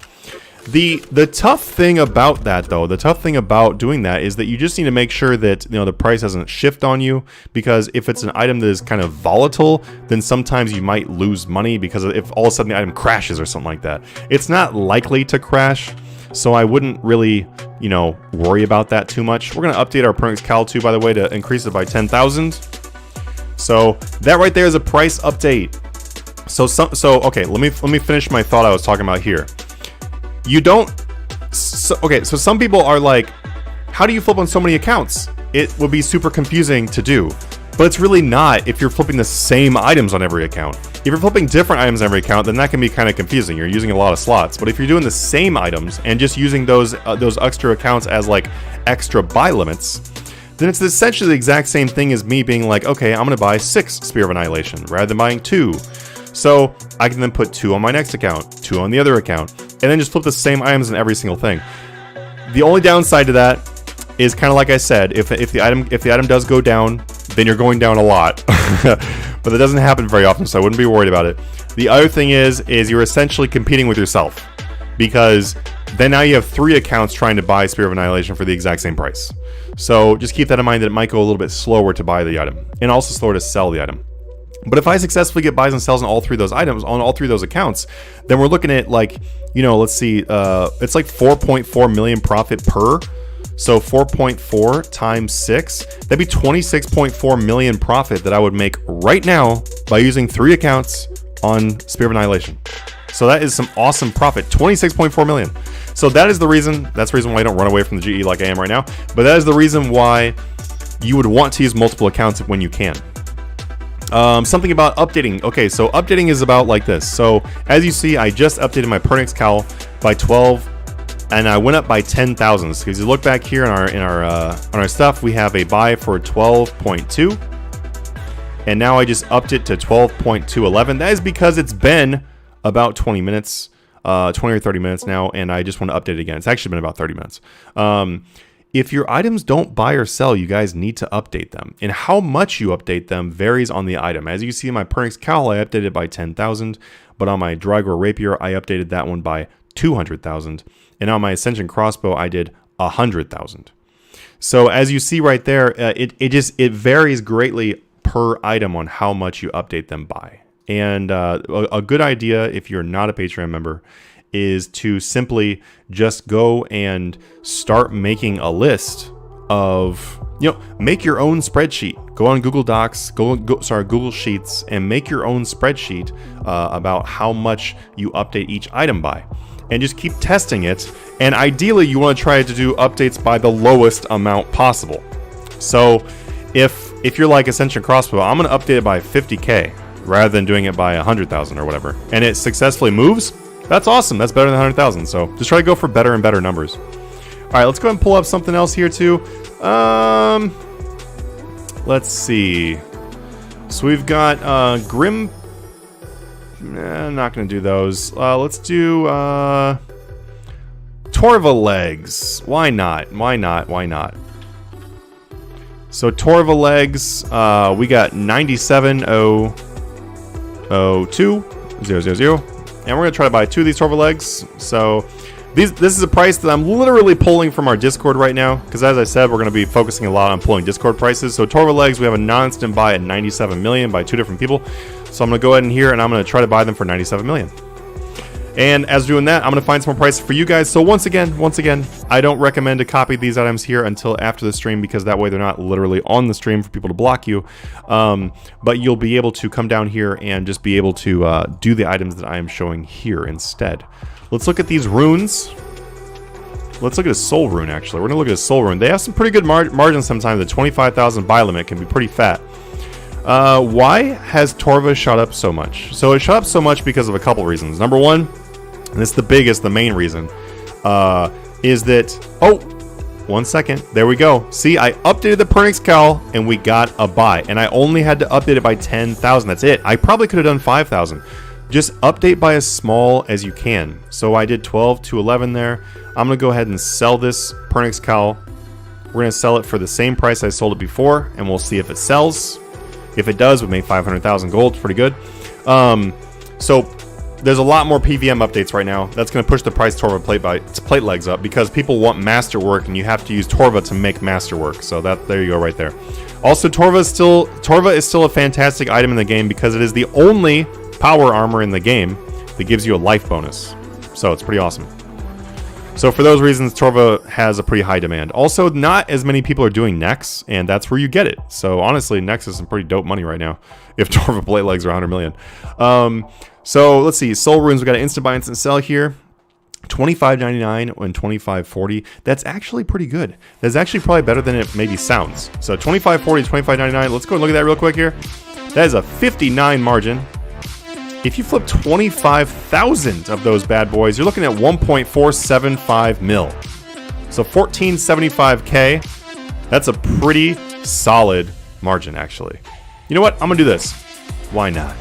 The tough thing about that, though, the tough thing about doing that is that you just need to make sure that, you know, the price doesn't shift on you, because if it's an item that is kind of volatile, then sometimes you might lose money because if all of a sudden the item crashes or something like that. It's not likely to crash, so I wouldn't really, you know, worry about that too much. We're going to update our Pernix cowl too, by the way, to increase it by 10,000. So that right there is a price update. So okay, let me finish my thought I was talking about here. You don't... okay, so some people are like, how do you flip on so many accounts? It would be super confusing to do. But it's really not if you're flipping the same items on every account. If you're flipping different items on every account, then that can be kind of confusing. You're using a lot of slots. But if you're doing the same items and just using those extra accounts as like extra buy limits, then it's essentially the exact same thing as me being like, okay, I'm going to buy 6 Spear of Annihilation rather than buying 2. So I can then put 2 on my next account, 2 on the other account, and then just flip the same items in every single thing. The only downside to that is kind of like I said, if the item does go down, then you're going down a lot. But that doesn't happen very often, so I wouldn't be worried about it. The other thing is you're essentially competing with yourself, because then now you have 3 accounts trying to buy Spear of Annihilation for the exact same price. So just keep that in mind, that it might go a little bit slower to buy the item, and also slower to sell the item. But if I successfully get buys and sells on all 3 of those items, on all 3 of those accounts, then we're looking at, like, you know, let's see, it's like 4.4 million profit per. So 4.4 times 6, that'd be 26.4 million profit that I would make right now by using 3 accounts on Spear of Annihilation. So that is some awesome profit, 26.4 million. So that's the reason why I don't run away from the GE like I am right now. But that is the reason why you would want to use multiple accounts when you can. Something about updating. Okay, so updating is about like this. So as you see, I just updated my Pernix cowl by 12, and I went up by 10,000. Because you look back here on our stuff, we have a buy for 12.2, and now I just upped it to 12.211. That is because it's been about 20 minutes, 20 or 30 minutes now, and I just want to update it again. It's actually been about 30 minutes. If your items don't buy or sell, you guys need to update them. And how much you update them varies on the item. As you see in my Pernix cowl, I updated it by 10,000. But on my Drygor rapier, I updated that one by 200,000. And on my Ascension crossbow, I did 100,000. So as you see right there, it varies greatly per item on how much you update them by. And a good idea, if you're not a Patreon member, is to simply just go and start making a list of, make your own spreadsheet. Go on Google Docs, Google Sheets, and make your own spreadsheet about how much you update each item by. And just keep testing it. And ideally, you want to try to do updates by the lowest amount possible. So if you're like Ascension Crossbow, I'm going to update it by 50K rather than doing it by 100,000 or whatever. And it successfully moves. That's awesome. That's better than 100,000. So just try to go for better and better numbers. All right, let's go ahead and pull up something else here too. Let's see. So we've got Grim. I'm not going to do those. Let's do Torva legs. Why not? Why not? Why not? So Torva legs, we got 97,002,000. And we're going to try to buy 2 of these Torva legs. So this is a price that I'm literally pulling from our Discord right now. Because as I said, we're going to be focusing a lot on pulling Discord prices. So Torva legs, we have a non-instant buy at 97 million by 2 different people. So I'm going to go ahead in here and I'm going to try to buy them for 97 million. And as doing that, I'm going to find some more prices for you guys. So once again, I don't recommend to copy these items here until after the stream, because that way they're not literally on the stream for people to block you. But you'll be able to come down here and just be able to do the items that I am showing here instead. Let's look at these runes. Let's look at a soul rune, actually. We're going to look at a soul rune. They have some pretty good margins sometimes. The 25,000 buy limit can be pretty fat. Why has Torva shot up so much? So it shot up so much because of a couple reasons. Number one, and it's the main reason, is that, oh, 1 second, there we go. See, I updated the Pernix cowl and we got a buy, and I only had to update it by 10,000. That's it. I probably could have done 5,000. Just update by as small as you can. So I did 12 to 11 there. I'm going to go ahead and sell this Pernix cowl. We're going to sell it for the same price I sold it before, and we'll see if it sells. If it does, we made 500,000 gold. It's pretty good. So there's a lot more PVM updates right now. That's going to push the price Torva plate legs up, because people want masterwork, and you have to use Torva to make masterwork. So there you go right there. Also, Torva is still a fantastic item in the game, because it is the only power armor in the game that gives you a life bonus. So it's pretty awesome. So for those reasons, Torva has a pretty high demand. Also, not as many people are doing Nex, and that's where you get it. So honestly, Nex is some pretty dope money right now if Torva plate legs are 100 million. So let's see. Soul runes, we got an instant buy, instant sell here. 25.99 and 25.40. That's actually pretty good. That's actually probably better than it maybe sounds. So 25.40 to 25.99. Let's go and look at that real quick here. That is a 59 margin. If you flip 25,000 of those bad boys, you're looking at 1.475 mil. So 1475K. That's a pretty solid margin, actually. You know what? I'm going to do this. Why not?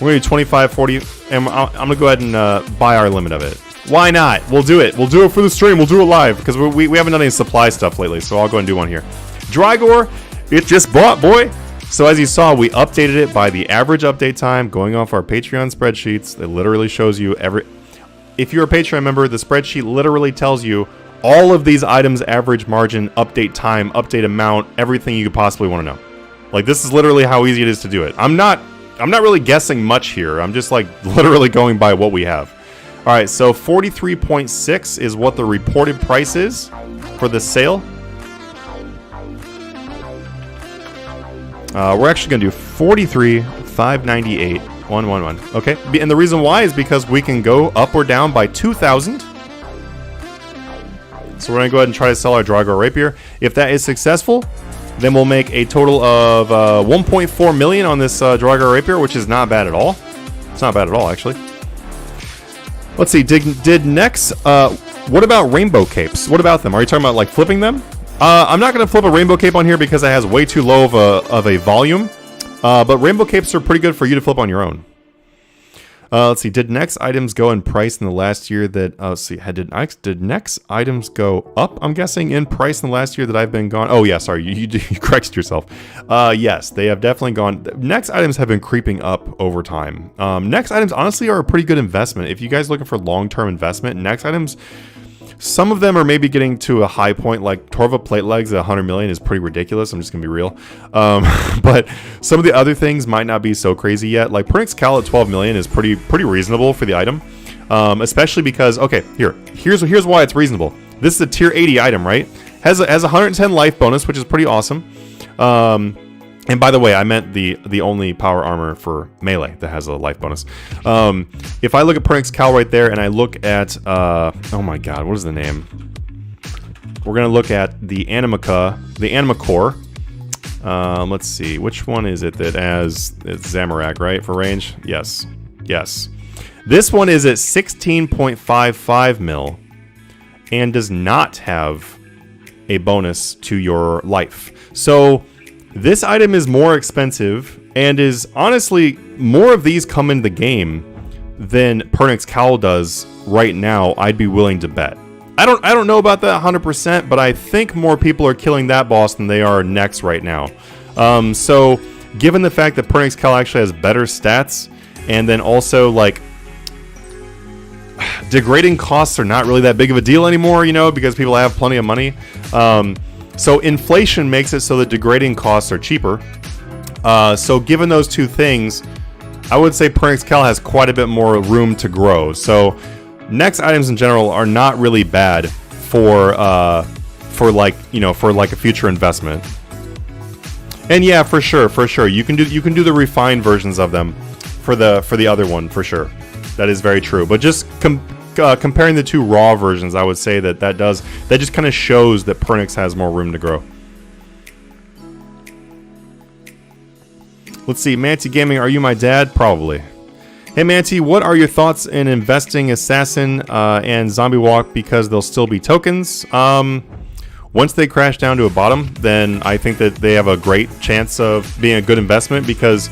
We're going to do 25.40, and I'm going to go ahead and buy our limit of it. Why not? We'll do it. We'll do it for the stream. We'll do it live, because we haven't done any supply stuff lately, so I'll go and do one here. Drygor, it just bought, boy. So as you saw, we updated it by the average update time, going off our Patreon spreadsheets. It literally shows you if you're a Patreon member, the spreadsheet literally tells you all of these items, average margin, update time, update amount, everything you could possibly want to know. Like, this is literally how easy it is to do it. I'm not really guessing much here. I'm just like literally going by what we have. All right, so 43.6 is what the reported price is. for this sale. We're actually going to do 43,598, 111. Okay, and the reason why is because we can go up or down by 2,000. So we're going to go ahead and try to sell our Drago Rapier. If that is successful, then we'll make a total of 1.4 million on this Drago Rapier, which is not bad at all. It's not bad at all, actually. Let's see, did Nex, what about Rainbow Capes? What about them? Are you talking about like flipping them? I'm not going to flip a Rainbow Cape on here because it has way too low of a volume. But Rainbow Capes are pretty good for you to flip on your own. Let's see, did Nex items go in price in the last year that... let's see, did Nex items go up, I'm guessing, in price in the last year that I've been gone? Oh, yeah, sorry, you corrected yourself. Yes, they have definitely gone... Nex items have been creeping up over time. Nex items, honestly, are a pretty good investment. If you guys are looking for long-term investment, Nex items... Some of them are maybe getting to a high point, like Torva plate legs at 100 million is pretty ridiculous. I'm just going to be real. But some of the other things might not be so crazy yet. Like Pernix cowl at 12 million is pretty reasonable for the item. Especially because, okay, here's why it's reasonable. This is a tier 80 item, right? Has a 110 life bonus, which is pretty awesome. And by the way, I meant the only power armor for melee that has a life bonus. If I look at Pernix cowl right there, and I look at oh my god, what is the name? We're gonna look at the Animica, the Animicore. Let's see, which one is it that has it's Zamorak, right, for range? Yes, yes. This one is at 16.55 mil, and does not have a bonus to your life. So this item is more expensive, and is honestly more of these come in the game than Pernix cowl does right now. I'd be willing to bet. I don't know about that 100%, but I think more people are killing that boss than they are Nex right now. So given the fact that Pernix cowl actually has better stats, and then also like degrading costs are not really that big of a deal anymore, you know, because people have plenty of money. So inflation makes it so that degrading costs are cheaper. So given those two things, I would say Pernix cowl has quite a bit more room to grow. So Nex items in general are not really bad for like, you know, for like a future investment. And yeah, for sure, you can do the refined versions of them for the other one for sure. That is very true. But just comparing the two raw versions, I would say that just kind of shows that Pernix has more room to grow. Let's see, Manatee Gaming, are you my dad? Probably. Hey Manatee, what are your thoughts in investing Assassin and Zombie Walk because they'll still be tokens? Once they crash down to a bottom, then I think that they have a great chance of being a good investment, because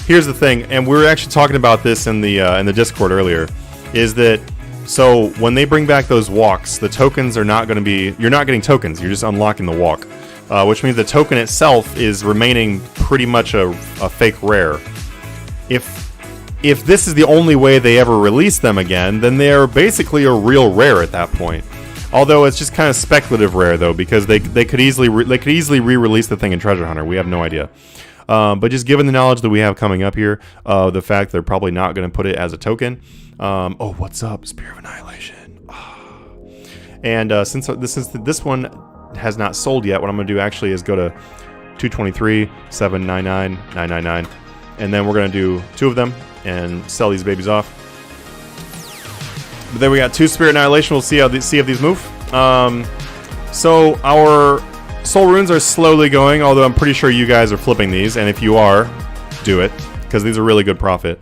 here's the thing, and we were actually talking about this in the Discord earlier, is that so when they bring back those walks, the tokens are not going to be, you're not getting tokens, you're just unlocking the walk, which means the token itself is remaining pretty much a fake rare. If this is the only way they ever release them again, then they're basically a real rare at that point. Although it's just kind of speculative rare though, because they could easily re-release the thing in Treasure Hunter. We have no idea. But just given the knowledge that we have coming up here, the fact they're probably not going to put it as a token. Oh, what's up? Spear of Annihilation. Oh. And since this one has not sold yet, what I'm going to do actually is go to 223, 799, 999. And then we're going to do two of them and sell these babies off. But then we got two Spirit Annihilation. We'll see if these move. So our Soul Runes are slowly going, although I'm pretty sure you guys are flipping these, and if you are, do it, because these are really good profit.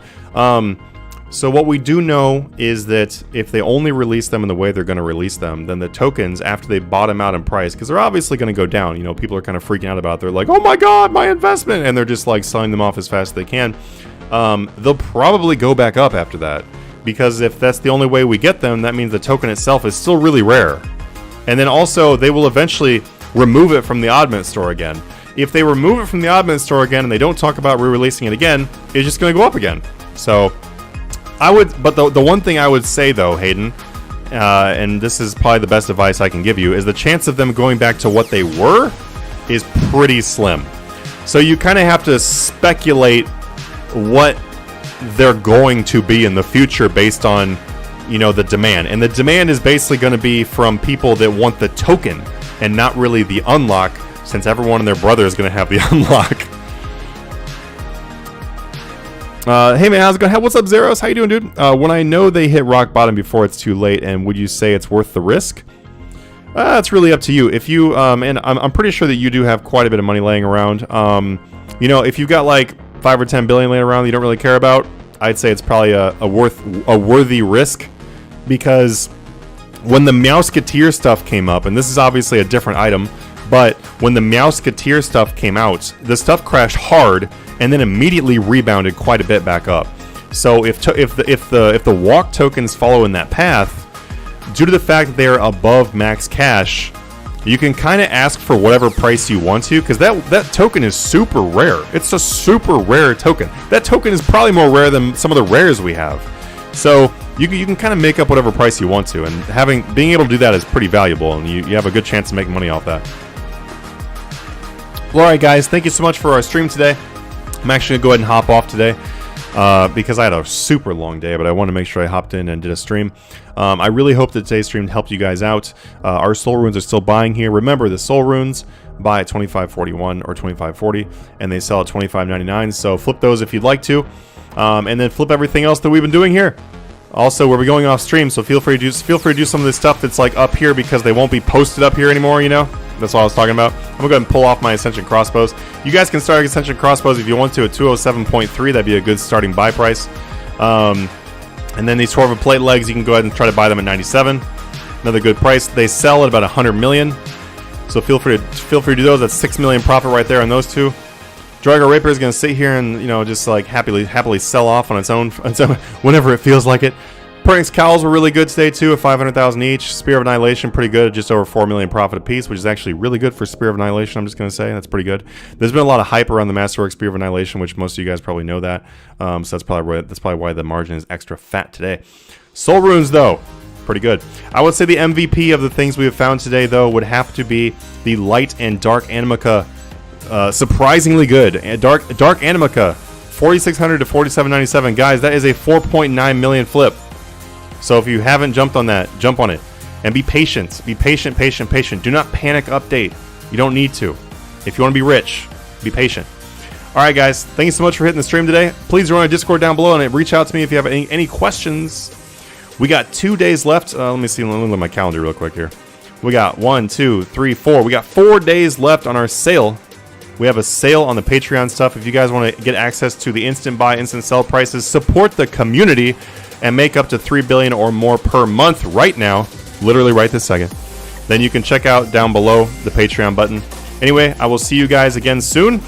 So what we do know is that if they only release them in the way they're going to release them, then the tokens, after they bottom out in price, because they're obviously going to go down, you know, people are kind of freaking out about it. They're like, oh my god, my investment, and they're just like selling them off as fast as they can. They'll probably go back up after that, because if that's the only way we get them, that means the token itself is still really rare. And then also, they will eventually remove it from the Oddment store again. If they remove it from the Oddment store again and they don't talk about re-releasing it again, it's just going to go up again. So but the one thing I would say though, Hayden, and this is probably the best advice I can give you, is the chance of them going back to what they were is pretty slim. So you kind of have to speculate what they're going to be in the future based on, you know, the demand. And the demand is basically going to be from people that want the token. and not really the unlock, since everyone and their brother is going to have the unlock. Hey man, how's it going? What's up, Zeros? How you doing, dude? When I know they hit rock bottom before it's too late, and would you say it's worth the risk? It's really up to you. If you, and I'm pretty sure that you do have quite a bit of money laying around. You know, if you've got like 5 or 10 billion laying around that you don't really care about, I'd say it's probably a worthy risk, because when the Meowsketeer stuff came up, and this is obviously a different item, but when the Meowsketeer stuff came out, the stuff crashed hard and then immediately rebounded quite a bit back up. So if the walk tokens follow in that path, due to the fact that they are above max cash, you can kind of ask for whatever price you want to, because that token is super rare. It's a super rare token. That token is probably more rare than some of the rares we have. So you can kind of make up whatever price you want to, and being able to do that is pretty valuable, and you have a good chance to make money off that. Well, alright guys, thank you so much for our stream today. I'm actually going to go ahead and hop off today because I had a super long day, but I want to make sure I hopped in and did a stream. I really hope that today's stream helped you guys out. Our soul runes are still buying here. Remember, the soul runes buy at 25.41 or 25.40, and they sell at 25.99. So flip those if you'd like to, and then flip everything else that we've been doing here. Also, we'll be going off stream, so feel free to do some of this stuff that's like up here, because they won't be posted up here anymore. You know, that's what I was talking about. I'm gonna go ahead and pull off my Ascension crossbows. You guys can start Ascension crossbows if you want to at 207.3. That'd be a good starting buy price. And then these Torva plate legs, you can go ahead and try to buy them at 97. Another good price. They sell at about 100 million. So feel free to do those. That's 6 million profit right there on those two. Drago Rapier is going to sit here and, you know, just like happily sell off on its own whenever it feels like it. Pernix cowls were really good today too, at 500,000 each. Spear of Annihilation, pretty good, just over 4 million profit apiece, which is actually really good for Spear of Annihilation. I'm just going to say that's pretty good. There's been a lot of hype around the Masterwork Spear of Annihilation, which most of you guys probably know that. So that's probably why the margin is extra fat today. Soul runes though, pretty good. I would say the MVP of the things we have found today though would have to be the light and dark Animica. Surprisingly good. Dark Animica, 4,600 to 4,797. Guys, that is a 4.9 million flip. So if you haven't jumped on that, jump on it. And be patient. Be patient. Do not panic update. You don't need to. If you want to be rich, be patient. Alright guys, thank you so much for hitting the stream today. Please join our Discord down below and reach out to me if you have any questions. We got 2 days left. Let me see. Let me look at my calendar real quick here. We got 1, 2, 3, 4. We got 4 days left on our sale. We have a sale on the Patreon stuff. If you guys want to get access to the instant buy, instant sell prices, support the community, and make up to 3 billion or more per month right now, literally right this second, then you can check out down below the Patreon button. Anyway, I will see you guys again soon.